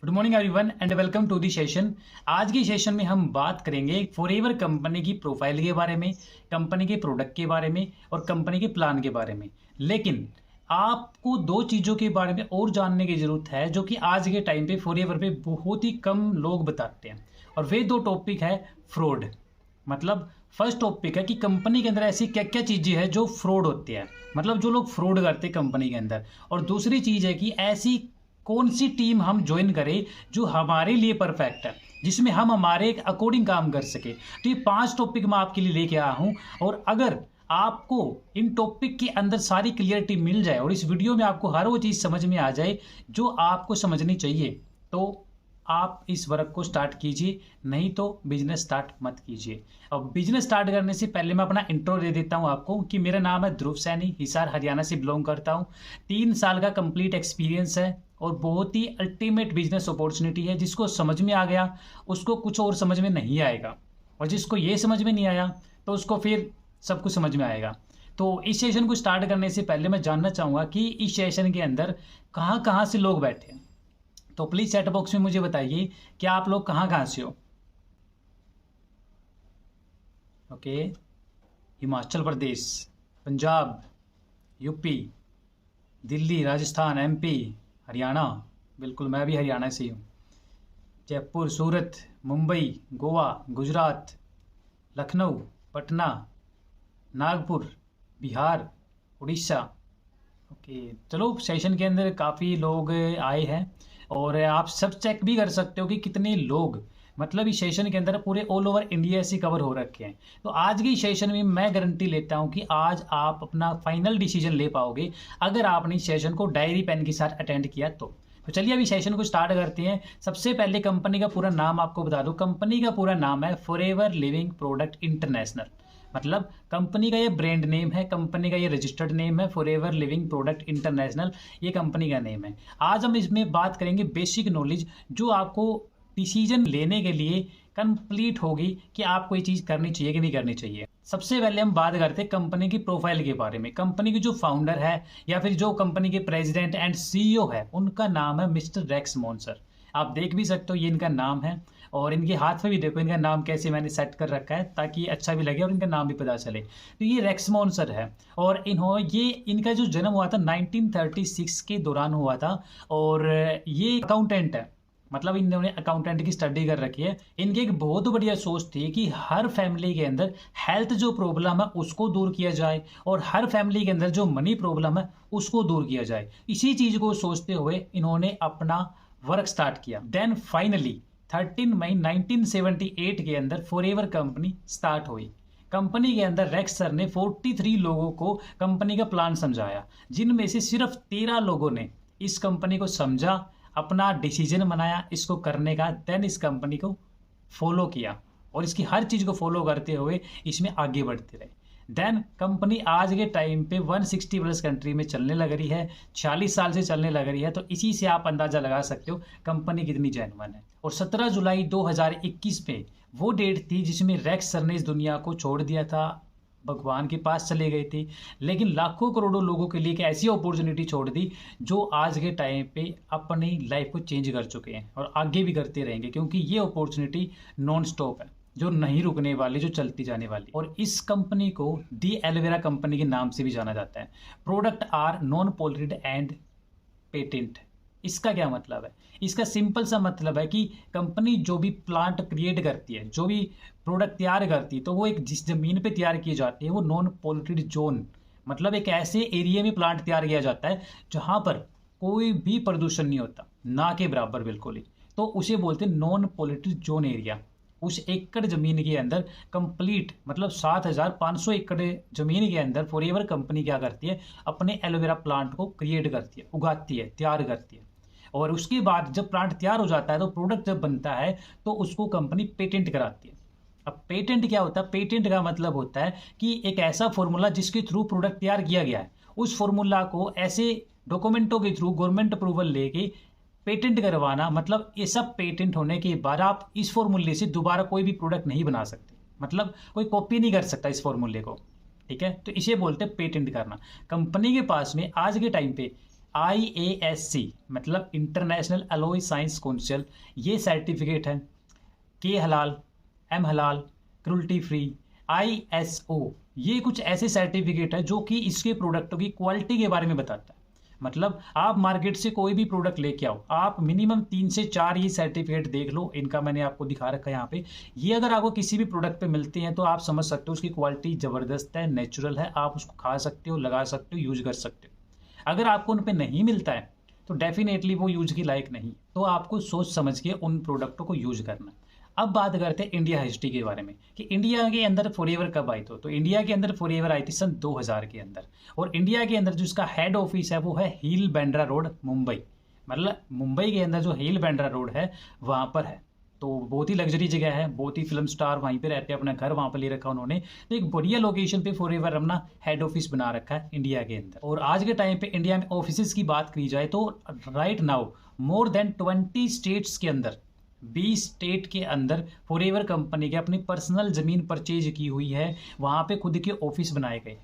Good morning everyone and welcome to the session. आज की session में हम बात करेंगे फॉरएवर कंपनी की प्रोफाइल के बारे में, कंपनी के प्रोडक्ट के बारे में और कंपनी के प्लान के बारे में। लेकिन आपको दो चीज़ों के बारे में और जानने की ज़रूरत है जो कि आज के टाइम पे फॉरएवर पे बहुत ही कम लोग बताते हैं, और वे दो टॉपिक है फ्रॉड। मतलब फर्स्ट टॉपिक है कि कंपनी के अंदर ऐसी क्या क्या चीज़ें हैं जो फ्रॉड होती है, मतलब जो लोग फ्रॉड करते हैं कंपनी के अंदर। और दूसरी चीज़ है कि ऐसी कौन सी टीम हम ज्वाइन करें जो हमारे लिए परफेक्ट है, जिसमें हम हमारे अकॉर्डिंग काम कर सके। तो ये 5 टॉपिक मैं आपके लिए लेके आया हूँ, और अगर आपको इन टॉपिक के अंदर सारी क्लियरिटी मिल जाए और इस वीडियो में आपको हर वो चीज़ समझ में आ जाए जो आपको समझनी चाहिए, तो आप इस वर्क को स्टार्ट कीजिए, नहीं तो बिजनेस स्टार्ट मत कीजिए। अब बिजनेस स्टार्ट करने से पहले मैं अपना इंट्रो दे देता हूं आपको कि मेरा नाम है ध्रुव सैनी, हिसार हरियाणा से बिलोंग करता हूं। 3 साल का कंप्लीट एक्सपीरियंस है और बहुत ही अल्टीमेट बिजनेस अपॉर्चुनिटी है। जिसको समझ में आ गया उसको कुछ और समझ में नहीं आएगा, और जिसको ये समझ में नहीं आया तो उसको फिर सब कुछ समझ में आएगा। तो इस सेशन को स्टार्ट करने से पहले मैं जानना चाहूँगा कि इस सेशन के अंदर कहाँ कहाँ से लोग बैठे हैं। तो प्लीज चैट बॉक्स में मुझे बताइए कि आप लोग कहाँ कहाँ से हो। Okay, Himachal Pradesh, Punjab, UP, Delhi, Rajasthan, MP, Haryana, बिल्कुल मैं भी हरियाणा से हूँ, जयपुर, सूरत, मुंबई, गोवा, गुजरात, लखनऊ, पटना, नागपुर, बिहार, उड़ीसा। ओके, चलो सेशन के अंदर काफ़ी लोग आए हैं, और आप सब चेक भी कर सकते हो कि कितने लोग मतलब इस सेशन के अंदर पूरे ऑल ओवर इंडिया से कवर हो रखे हैं। तो आज की सेशन में मैं गारंटी लेता हूं कि आज आप अपना फाइनल डिसीजन ले पाओगे अगर आपने इस सेशन को डायरी पेन के साथ अटेंड किया तो चलिए अभी सेशन को स्टार्ट करते हैं। सबसे पहले कंपनी का पूरा नाम आपको बता दूं। कंपनी का पूरा नाम है फॉरएवर लिविंग प्रोडक्ट इंटरनेशनल। मतलब कंपनी का ये ब्रांड नेम है, कंपनी का ये रजिस्टर्ड नेम है, फॉरएवर लिविंग प्रोडक्ट इंटरनेशनल, ये कंपनी का नेम है। आज हम इसमें बात करेंगे बेसिक नॉलेज जो आपको डिसीजन लेने के लिए कंप्लीट होगी कि आपको ये चीज़ करनी चाहिए कि नहीं करनी चाहिए। सबसे पहले हम बात करते हैं कंपनी की प्रोफाइल के बारे में। कंपनी की जो फाउंडर है या फिर जो कंपनी के प्रेसिडेंट एंड सीईओ है, उनका नाम है मिस्टर रेक्स मॉन्सर। आप देख भी सकते हो ये इनका नाम है, और इनके हाथ में भी देखो इनका नाम कैसे मैंने सेट कर रखा है ताकि अच्छा भी लगे और इनका नाम भी पता चले। तो ये रेक्स मॉन्सर है, और इनका जो जन्म हुआ था 1936 के दौरान हुआ था, और ये अकाउंटेंट है। मतलब इन्होंने अकाउंटेंट की स्टडी कर रखी है। इनकी एक बहुत बढ़िया सोच थी कि हर फैमिली के अंदर हेल्थ जो प्रॉब्लम है उसको दूर किया जाए, और हर फैमिली के अंदर जो मनी प्रॉब्लम है उसको दूर किया जाए। इसी चीज़ को सोचते हुए इन्होंने अपना वर्क स्टार्ट किया। देन फाइनली 13 मई 1978 के अंदर फॉरएवर कंपनी स्टार्ट हुई। कंपनी के अंदर रेक्स सर ने 43 लोगों को कंपनी का प्लान समझाया, जिनमें से सिर्फ 13 लोगों ने इस कंपनी को समझा, अपना डिसीजन बनाया इसको करने का, देन इस कंपनी को फॉलो किया और इसकी हर चीज़ को फॉलो करते हुए इसमें आगे बढ़ते रहे। देन कंपनी आज के टाइम पे 160 प्लस कंट्री में चलने लग रही है, 46 साल से चलने लग रही है। तो इसी से आप अंदाज़ा लगा सकते हो कंपनी कितनी जेन्युइन है। और 17 जुलाई 2021 में वो डेट थी जिसमें रेक्स सर ने इस दुनिया को छोड़ दिया था, भगवान के पास चले गए थे। लेकिन लाखों करोड़ों लोगों के लिए एक ऐसी अपॉर्चुनिटी छोड़ दी जो आज के टाइम पे अपनी लाइफ को चेंज कर चुके हैं और आगे भी करते रहेंगे, क्योंकि ये अपॉर्चुनिटी नॉन स्टॉप है, जो नहीं रुकने वाली, जो चलती जाने वाली। और इस कंपनी को दी एलोवेरा कंपनी के नाम से भी जाना जाता है। Product are non polluted and patent. इसका क्या मतलब है? इसका सिंपल सा मतलब है कि कंपनी जो भी प्लांट क्रिएट करती है, जो भी प्रोडक्ट तैयार करती है, तो वो एक जिस जमीन पे तैयार की जाती है वो नॉन पॉल्यूटेड जोन, मतलब एक ऐसे एरिया में प्लांट तैयार किया जाता है जहाँ पर कोई भी प्रदूषण नहीं होता, ना के बराबर बिल्कुल ही। तो उसे बोलते हैं नॉन पॉल्यूटेड जोन एरिया। उस एकड़ जमीन के अंदर कंप्लीट मतलब 7500 एकड़ जमीन के अंदर फॉरएवर कंपनी क्या करती है, अपने एलोवेरा प्लांट को क्रिएट करती है, उगाती है, तैयार करती है। और उसके बाद जब प्लांट तैयार हो जाता है तो प्रोडक्ट जब बनता है तो उसको कंपनी पेटेंट कराती है। अब पेटेंट क्या होता है? पेटेंट का मतलब होता है कि एक ऐसा फॉर्मूला जिसके थ्रू प्रोडक्ट तैयार किया गया है, उस फॉर्मूला को ऐसे डॉक्यूमेंटों के थ्रू गवर्नमेंट अप्रूवल लेके पेटेंट करवाना। मतलब ये सब पेटेंट होने के बाद आप इस फॉर्मूले से दोबारा कोई भी प्रोडक्ट नहीं बना सकते, मतलब कोई कॉपी नहीं कर सकता इस फॉर्मूले को। ठीक है, तो इसे बोलते हैं पेटेंट करना। कंपनी के पास में आज के टाइम पे IASC मतलब इंटरनेशनल एलोई साइंस काउंसिल, ये सर्टिफिकेट है। के हलाल, एम हलाल, क्रुल्टी फ्री, ISO, ये कुछ ऐसे सर्टिफिकेट है जो कि इसके प्रोडक्टों की क्वालिटी के बारे में बताता है। मतलब आप मार्केट से कोई भी प्रोडक्ट लेके आओ, आप मिनिमम 3 से 4 ये सर्टिफिकेट देख लो। इनका मैंने आपको दिखा रखा है यहाँ पे। ये अगर आपको किसी भी प्रोडक्ट पे मिलते हैं तो आप समझ सकते हो उसकी क्वालिटी ज़बरदस्त है, नेचुरल है, आप उसको खा सकते हो, लगा सकते हो, यूज कर सकते हो। अगर आपको उन पे नहीं मिलता है तो डेफिनेटली वो यूज की लायक नहीं। तो आपको सोच समझ के उन प्रोडक्टों को यूज करना। अब बात करते हैं इंडिया हिस्ट्री के बारे में कि इंडिया के अंदर फॉरएवर कब आई। तो इंडिया के अंदर फॉरएवर आई थी सन 2000 के अंदर। और इंडिया के अंदर जो इसका हेड ऑफिस है वो है हील बांद्रा रोड, मुंबई। मतलब मुंबई के अंदर जो हील बांद्रा रोड है वहाँ पर है। तो बहुत ही लग्जरी जगह है, बहुत ही फिल्म स्टार वहीं पे रहते हैं, अपना घर वहाँ पर ले रखा उन्होंने। तो एक बढ़िया लोकेशन पे फॉरएवर अपना हेड ऑफिस बना रखा है इंडिया के अंदर। और आज के टाइम पे इंडिया में ऑफिस की बात की जाए तो right now more than 20 states के अंदर, 20 स्टेट के अंदर फॉरएवर कंपनी के अपनी पर्सनल ज़मीन परचेज की हुई है, वहाँ पे खुद के ऑफिस बनाए गए।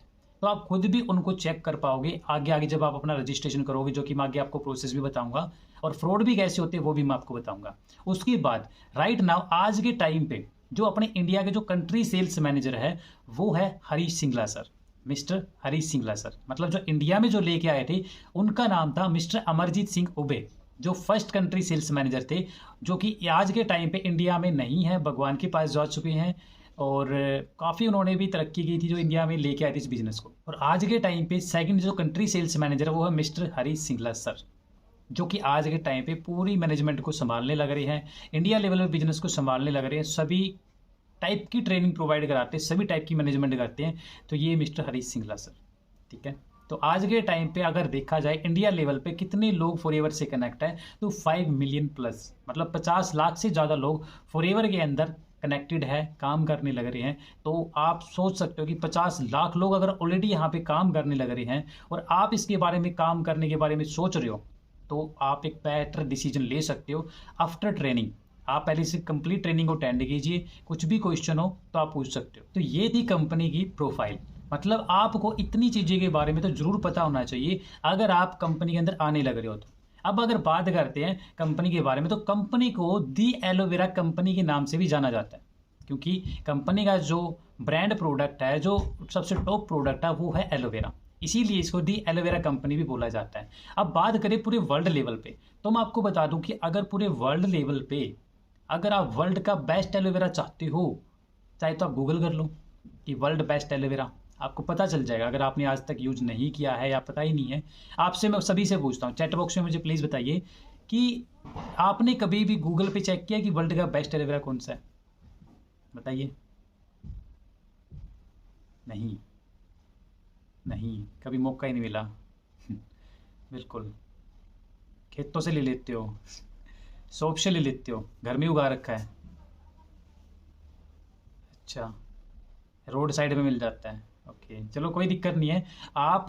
तो आप खुद भी उनको चेक कर पाओगे आगे आगे जब आप अपना रजिस्ट्रेशन करोगे, जो कि मैं आगे आपको प्रोसेस भी बताऊंगा, और फ्रॉड भी कैसे होते हैं वो भी मैं आपको बताऊंगा। उसके बाद राइट नाउ आज के टाइम पे जो अपने इंडिया के जो कंट्री सेल्स मैनेजर है वो है Harish Singla sir, mister Harish Singla sir. मतलब जो इंडिया में जो लेके आए थे उनका नाम था मिस्टर अमरजीत सिंह उबे, जो फर्स्ट कंट्री सेल्स मैनेजर थे, जो कि आज के टाइम पे इंडिया में नहीं है, भगवान के पास जा चुके हैं। और काफ़ी उन्होंने भी तरक्की की थी जो इंडिया में लेके आए थे इस बिज़नेस को। और आज के टाइम पे सेकंड जो कंट्री सेल्स मैनेजर है वो है मिस्टर हरीश सिंगला सर, जो कि आज के टाइम पे पूरी मैनेजमेंट को संभालने लग रहे हैं, इंडिया लेवल में बिजनेस को संभालने लग रहे हैं, सभी टाइप की ट्रेनिंग प्रोवाइड कराते हैं, सभी टाइप की मैनेजमेंट करते हैं। तो ये मिस्टर हरीश सिंगला सर, ठीक है। तो आज के टाइम पे अगर देखा जाए इंडिया लेवल पे कितने लोग फॉरएवर से कनेक्ट है तो 5 मिलियन प्लस, मतलब 50 लाख से ज़्यादा लोग फॉरएवर के अंदर कनेक्टेड है, काम करने लग रहे हैं। तो आप सोच सकते हो कि 50 लाख लोग अगर ऑलरेडी यहाँ पे काम करने लग रहे हैं और आप इसके बारे में काम करने के बारे में सोच रहे हो तो आप एक बेटर डिसीजन ले सकते हो आफ्टर ट्रेनिंग। आप पहले से कंप्लीट ट्रेनिंग को अटेंड कीजिए, कुछ भी क्वेश्चन हो तो आप पूछ सकते हो। तो ये थी कंपनी की प्रोफाइल। मतलब आपको इतनी चीज़ें के बारे में तो ज़रूर पता होना चाहिए अगर आप कंपनी के अंदर आने लग रहे हो तो। अब अगर बात करते हैं कंपनी के बारे में तो कंपनी को दी एलोवेरा कंपनी के नाम से भी जाना जाता है, क्योंकि कंपनी का जो ब्रांड प्रोडक्ट है, जो सबसे टॉप प्रोडक्ट है वो है एलोवेरा, इसीलिए इसको दी एलोवेरा कंपनी भी बोला जाता है। अब बात करें पूरे वर्ल्ड लेवल पे तो मैं आपको बता दूं कि अगर पूरे वर्ल्ड लेवल पे अगर आप वर्ल्ड का बेस्ट एलोवेरा चाहते हो, चाहे तो आप गूगल कर लो कि वर्ल्ड बेस्ट एलोवेरा, आपको पता चल जाएगा। अगर आपने आज तक यूज नहीं किया है या पता ही नहीं है, आपसे मैं सभी से पूछता हूँ, चैट बॉक्स में मुझे प्लीज़ बताइए कि आपने कभी भी गूगल पे चेक किया कि वर्ल्ड का बेस्ट एलोवेरा कौन सा है? बताइए। नहीं, नहीं, कभी मौका ही नहीं मिला। बिल्कुल, खेतों से ले लेते हो, शॉप से ले लेते हो, घर में उगा रखा है। अच्छा, रोड साइड में मिल जाता है। ओके, चलो कोई दिक्कत नहीं है। आप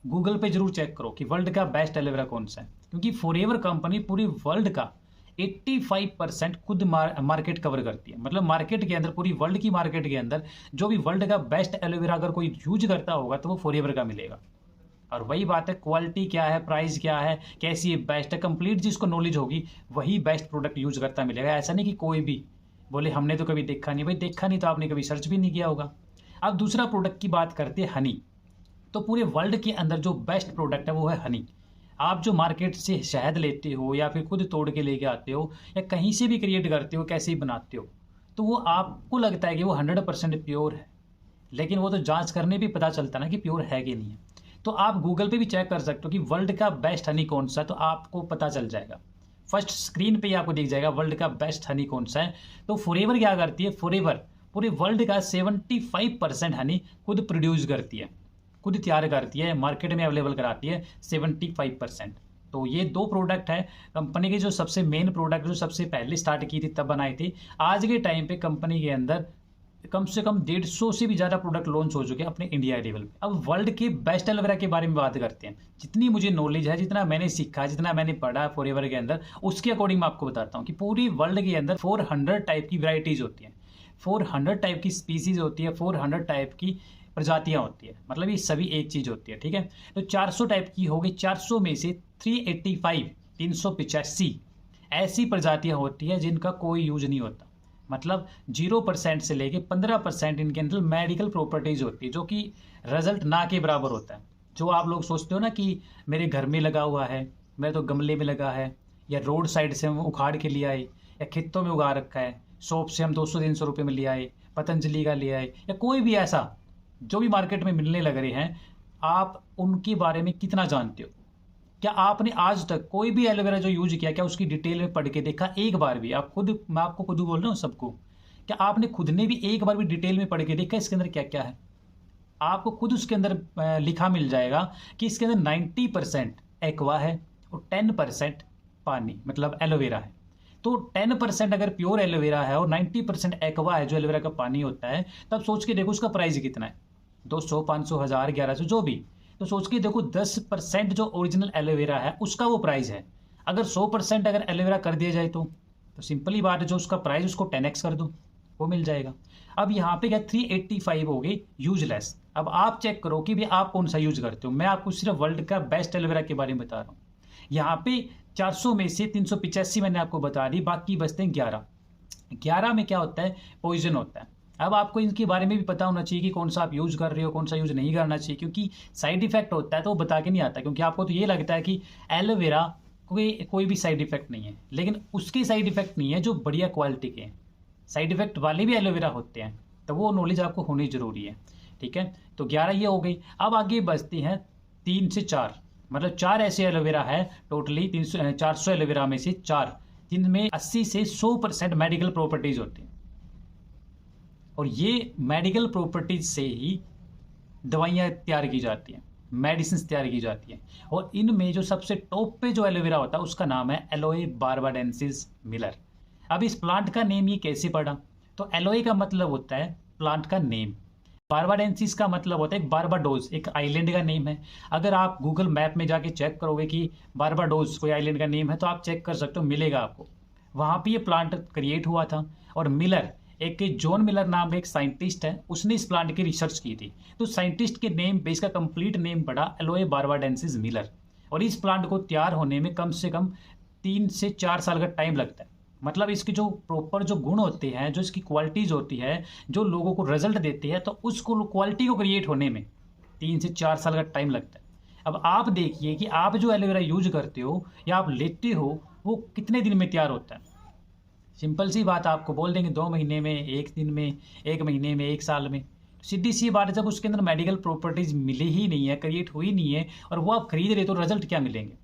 गूगल पे जरूर चेक करो कि वर्ल्ड का बेस्ट एलोवेरा कौन सा है, क्योंकि फॉरएवर कंपनी पूरी वर्ल्ड का 85% खुद मार्केट कवर करती है। मतलब मार्केट के अंदर, पूरी वर्ल्ड की मार्केट के अंदर जो भी वर्ल्ड का बेस्ट एलोवेरा अगर कोई यूज करता होगा तो वो फॉरएवर का मिलेगा। और वही बात है, क्वालिटी क्या है, प्राइस क्या है, कैसी है, बेस्ट है, कंप्लीट जिसको नॉलेज होगी वही बेस्ट प्रोडक्ट यूज करता मिलेगा। ऐसा नहीं कि कोई भी बोले हमने तो कभी देखा नहीं। भाई देखा नहीं तो आपने कभी सर्च भी नहीं किया होगा। अब दूसरा प्रोडक्ट की बात करते हैं हनी। तो पूरे वर्ल्ड के अंदर जो बेस्ट प्रोडक्ट है वो है हनी। आप जो मार्केट से शहद लेते हो या फिर खुद तोड़ के लेके आते हो या कहीं से भी क्रिएट करते हो, कैसे ही बनाते हो, तो वो आपको लगता है कि वो 100% प्योर है, लेकिन वो तो जांच करने भी पता चलता ना कि प्योर है कि नहीं है। तो आप गूगल पे भी चेक कर सकते हो कि वर्ल्ड का बेस्ट हनी कौन सा है, तो आपको पता चल जाएगा। फर्स्ट स्क्रीन पे ही आपको दिख जाएगा वर्ल्ड का बेस्ट हनी कौन सा है। तो फॉरएवर क्या करती है, फॉरएवर पूरे वर्ल्ड का 75% हनी खुद प्रोड्यूस करती है, खुद तैयार करती है, मार्केट में अवेलेबल कराती है 75%। तो ये दो प्रोडक्ट है कंपनी के जो सबसे मेन प्रोडक्ट, जो सबसे पहले स्टार्ट की थी तब बनाई थी। आज के टाइम पे कंपनी के अंदर कम से कम 150 से भी ज़्यादा प्रोडक्ट लॉन्च हो चुके हैं अपने इंडिया लेवल पे। अब वर्ल्ड के बेस्ट एलोवेरा के बारे में बात करते हैं। जितनी मुझे नॉलेज है, जितना मैंने सीखा, जितना मैंने पढ़ा फॉरएवर के अंदर, उसके अकॉर्डिंग मैं आपको बताता हूँ कि पूरी वर्ल्ड के अंदर 400 टाइप की वैरायटीज़ होती हैं, 400 टाइप की स्पीसीज होती है, 400 टाइप की प्रजातियाँ होती है। मतलब ये सभी एक चीज़ होती है, ठीक है। तो 400 टाइप की हो गई, 400 में से 385 385 ऐसी प्रजातियां होती है जिनका कोई यूज नहीं होता। मतलब 0% से लेके 15% इनके अंदर मेडिकल प्रॉपर्टीज होती है, जो कि रिजल्ट ना के बराबर होता है। जो आप लोग सोचते हो ना कि मेरे घर में लगा हुआ है, मेरे तो गमले में लगा है, या रोड साइड से हम उखाड़ के ले आए, या खेतों में उगा रखा है, शॉप से हम 200-300 रुपये में ले आए, पतंजलि का ले आए, या कोई भी ऐसा जो भी मार्केट में मिलने लग रहे हैं, आप उनके बारे में कितना जानते हो? क्या आपने आज तक कोई भी एलोवेरा जो यूज किया, क्या उसकी डिटेल में पढ़ के देखा एक बार भी? आप खुद, मैं आपको खुद बोल रहा हूँ सबको, क्या आपने खुद ने भी एक बार भी डिटेल में पढ़ के देखा इसके अंदर क्या क्या है? आपको खुद उसके अंदर लिखा मिल जाएगा कि इसके अंदर 90% एक्वा है और 10% पानी, मतलब एलोवेरा है। तो 10% अगर प्योर एलोवेरा है और 90% एक्वा है जो एलोवेरा का पानी होता है, तब सोच के देखो उसका प्राइस कितना है, 200, 500, 1000, 1100 जो भी। तो सोच के देखो 10% जो ओरिजिनल एलोवेरा है उसका वो प्राइस है। अगर 100% अगर एलोवेरा कर दिया जाए तो सिंपल ही बात है, जो उसका प्राइस उसको 10x कर दो, वो मिल जाएगा। अब यहाँ पे क्या 385 हो गई यूजलेस। अब आप चेक करो कि भी आप कौन सा यूज करते हो। मैं आपको सिर्फ वर्ल्ड का बेस्ट एलोवेरा के बारे में बता रहा हूँ। यहाँ पे 400 में से 385 मैंने आपको बता दी, बाकी बचते हैं 11 में क्या होता है, पॉइजन होता है। अब आपको इनके बारे में भी पता होना चाहिए कि कौन सा आप यूज कर रहे हो, कौन सा यूज नहीं करना चाहिए, क्योंकि साइड इफेक्ट होता है तो वो बता के नहीं आता। क्योंकि आपको तो ये लगता है कि एलोवेरा कोई भी साइड इफेक्ट नहीं है, लेकिन उसके साइड इफेक्ट नहीं है जो बढ़िया क्वालिटी के हैं। साइड इफेक्ट वाले भी एलोवेरा होते हैं, तो वो नॉलेज आपको होनी जरूरी है। ठीक है, तो 11 ये हो गई। अब आगे बचती हैं 3 से 4, मतलब 4 ऐसे एलोवेरा है टोटली 400 एलोवेरा में से 4 जिनमें 80 से 100% मेडिकल प्रॉपर्टीज होती हैं। और ये मेडिकल प्रॉपर्टीज से ही दवाइयाँ तैयार की जाती हैं, मेडिसिन तैयार की जाती हैं। और इनमें जो सबसे टॉप पे जो एलोवेरा होता है उसका नाम है एलोए बार्बाडेंसिस मिलर। अब इस प्लांट का नेम ये कैसे पड़ा? तो एलोए का मतलब होता है प्लांट का नेम, बार्बाडेंसिस का मतलब होता है एक बारबाडोस, एक आइलैंड का नेम है। अगर आप गूगल मैप में जाके चेक करोगे कि बारबाडोस कोई आइलैंड का नेम है, तो आप चेक कर सकते हो, मिलेगा आपको। वहाँ पे ये प्लांट क्रिएट हुआ था। और मिलर, एक जॉन मिलर नाम का एक साइंटिस्ट है, उसने इस प्लांट की रिसर्च की थी। तो साइंटिस्ट के नेम पे इसका कंप्लीट नेम पड़ा एलोए बार्बाडेंसिस मिलर। और इस प्लांट को तैयार होने में कम से कम 3 से 4 साल का टाइम लगता है। मतलब इसके जो प्रॉपर जो गुण होते हैं, जो इसकी क्वालिटीज होती है, जो लोगों को रिजल्ट देती है, तो उसको क्वालिटी को क्रिएट होने में 3 से 4 साल का टाइम लगता है। अब आप देखिए कि आप जो एलोवेरा यूज करते हो या आप लेते हो, वो कितने दिन में तैयार होता है। सिंपल सी बात, आपको बोल देंगे 2 महीने में, 1 दिन में, 1 महीने में, 1 साल में। सीधी सी बात है, जब उसके अंदर मेडिकल प्रॉपर्टीज मिली ही नहीं है, क्रिएट हुई नहीं है, और वो आप खरीद रहे तो रिजल्ट क्या मिलेंगे?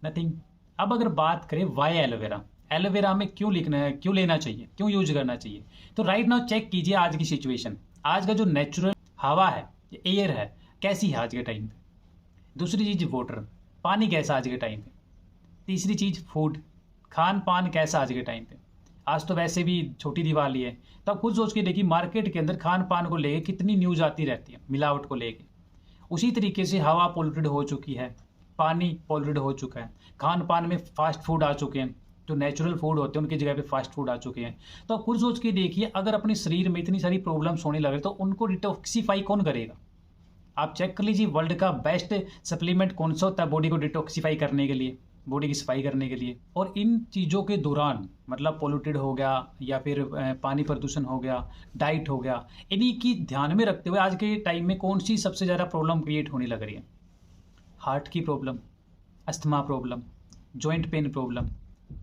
नथिंग। अब अगर बात करें वाई एलोवेरा, एलोवेरा में क्यों लेना चाहिए, क्यों यूज करना चाहिए, तो राइट नाउ चेक कीजिए आज की सिचुएशन। आज का जो नेचुरल हवा है, एयर है, कैसी है आज के टाइम पे। दूसरी चीज वाटर, पानी कैसा आज के टाइम पे। तीसरी चीज फूड, खान पान कैसा आज के टाइम पे। आज तो वैसे भी छोटी दिवाली है, तो आप खुद सोच के देखिए मार्केट के अंदर खान पान को लेके कितनी न्यूज आती रहती है, मिलावट को लेके। उसी तरीके से हवा पोल्यूटेड हो चुकी है, पानी पोल्यूटेड हो चुका है, खान पान में फास्ट फूड आ चुके हैं, जो नेचुरल फूड होते हैं उनकी जगह पे फास्ट फूड आ चुके हैं। तो आप खुद सोच के देखिए, अगर अपने शरीर में इतनी सारी प्रॉब्लम्स होने लगे तो उनको डिटॉक्सिफाई कौन करेगा? आप चेक कर लीजिए वर्ल्ड का बेस्ट सप्लीमेंट कौन सा होता है बॉडी को डिटॉक्सिफाई करने के लिए, बॉडी की सफाई करने के लिए। और इन चीज़ों के दौरान, मतलब पोल्यूटेड हो गया या फिर पानी प्रदूषण हो गया, डाइट हो गया, इन्हीं की ध्यान में रखते हुए आज के टाइम में कौन सी सबसे ज़्यादा प्रॉब्लम क्रिएट होने लग रही है? हार्ट की problem, asthma problem, joint pain problem,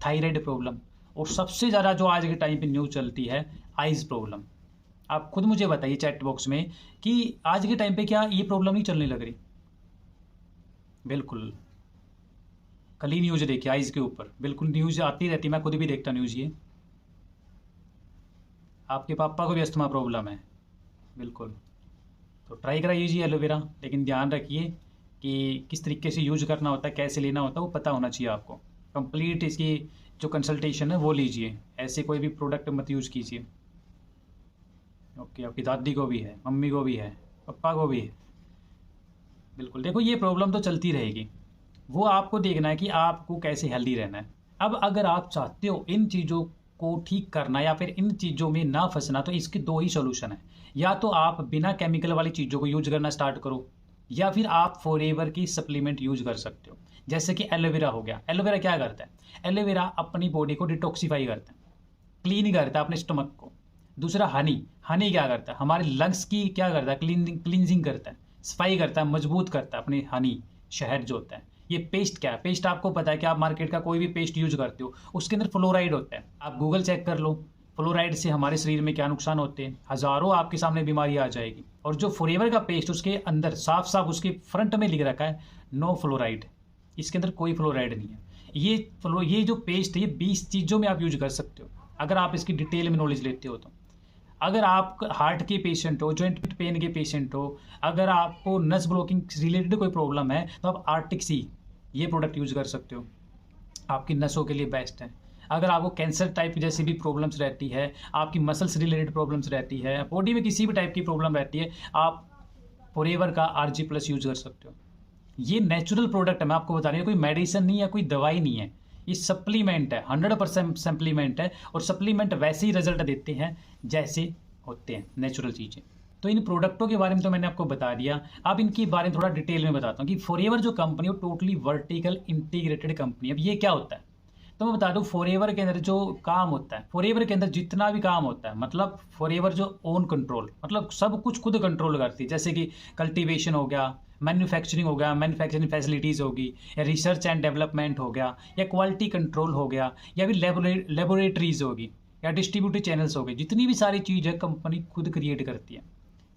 thyroid problem, और सबसे ज़्यादा जो आज के टाइम पे न्यूज़ चलती है, आइज़ प्रॉब्लम। आप खुद मुझे बताइए चैट बॉक्स में कि आज के टाइम पे क्या ये प्रॉब्लम नहीं चलने लग रही? बिल्कुल, कल ही न्यूज़ देखी आइज़ के ऊपर, बिल्कुल न्यूज़ आती रहती, मैं खुद भी देखता न्यूज़। ये आपके पापा को भी अस्थमा प्रॉब्लम है, बिल्कुल, तो ट्राई कराइए एलोवेरा। लेकिन ध्यान रखिए कि किस तरीके से यूज करना होता है, कैसे लेना होता है, वो पता होना चाहिए आपको। कंप्लीट इसकी जो कंसल्टेशन है वो लीजिए, ऐसे कोई भी प्रोडक्ट मत यूज़ कीजिए। ओके, आपकी दादी को भी है, मम्मी को भी है, पापा को भी है, बिल्कुल। देखो ये प्रॉब्लम तो चलती रहेगी, वो आपको देखना है कि आपको कैसे हेल्दी रहना है। अब अगर आप चाहते हो इन चीज़ों को ठीक करना या फिर इन चीज़ों में ना फंसना, तो इसके 2 ही सोल्यूशन है। या तो आप बिना केमिकल वाली चीज़ों को यूज करना स्टार्ट करो, या फिर आप फॉरएवर की सप्लीमेंट यूज कर सकते हो। जैसे कि एलोवेरा हो गया। एलोवेरा क्या करता है? एलोवेरा अपनी बॉडी को डिटॉक्सिफाई करता है, क्लीन करता है अपने स्टमक को। दूसरा हनी, हनी क्या करता है? हमारे लंग्स की क्या करता है? क्लींजिंग करता है, सफाई करता है, मजबूत करता है अपनी हनी, शहद जो होता है। ये पेस्ट क्या है? पेस्ट आपको पता है कि आप मार्केट का कोई भी पेस्ट यूज करते हो उसके अंदर फ्लोराइड होता है। आप गूगल चेक कर लो फ्लोराइड से हमारे शरीर में क्या नुकसान होते हैं, हजारों आपके सामने बीमारी आ जाएगी। और जो फॉरएवर का पेस्ट उसके अंदर साफ साफ उसके फ्रंट में लिख रखा है नो फ्लोराइड, इसके अंदर कोई फ्लोराइड नहीं है। ये जो पेस्ट है ये 20 चीज़ों में आप यूज कर सकते हो अगर आप इसकी डिटेल में नॉलेज लेते हो तो। अगर आप हार्ट के पेशेंट हो, जॉइंट पेन के पेशेंट हो, अगर आपको नस ब्लॉकिंग रिलेटेड कोई प्रॉब्लम है तो आप आर्टिक सी ये प्रोडक्ट यूज कर सकते हो, आपकी नसों के लिए बेस्ट है। अगर आपको कैंसर टाइप जैसी भी प्रॉब्लम्स रहती है, आपकी मसल्स रिलेटेड प्रॉब्लम्स रहती है, बॉडी में किसी भी टाइप की प्रॉब्लम रहती है, आप फॉरएवर का RG+ यूज कर सकते हो। ये नेचुरल प्रोडक्ट है, मैं आपको बता रही हूँ, कोई मेडिसिन नहीं है, कोई दवाई नहीं है, ये सप्लीमेंट है, 100% सप्लीमेंट है। और सप्लीमेंट वैसे ही रिजल्ट देते हैं जैसे होते हैं नेचुरल चीज़ें। तो इन प्रोडक्टों के बारे में तो मैंने आपको बता दिया, अब इनके बारे में थोड़ा डिटेल में बताता हूँ कि फॉरएवर जो कंपनी है वो टोटली वर्टिकल इंटीग्रेटेड कंपनी है। अब ये क्या होता है तो मैं बता दूं, फॉरएवर के अंदर जो काम होता है, फॉरएवर के अंदर जितना भी काम होता है, मतलब फॉरएवर जो ओन कंट्रोल, मतलब सब कुछ खुद कंट्रोल करती है। जैसे कि कल्टीवेशन हो गया, मैन्युफैक्चरिंग हो गया, मैन्युफैक्चरिंग फैसिलिटीज़ होगी, या रिसर्च एंड डेवलपमेंट हो गया, या क्वालिटी कंट्रोल हो गया, या फिर लेबोरेटरीज होगी, या डिस्ट्रीब्यूटर चैनल्स हो गए, जितनी भी सारी चीज़ है कंपनी खुद क्रिएट करती है,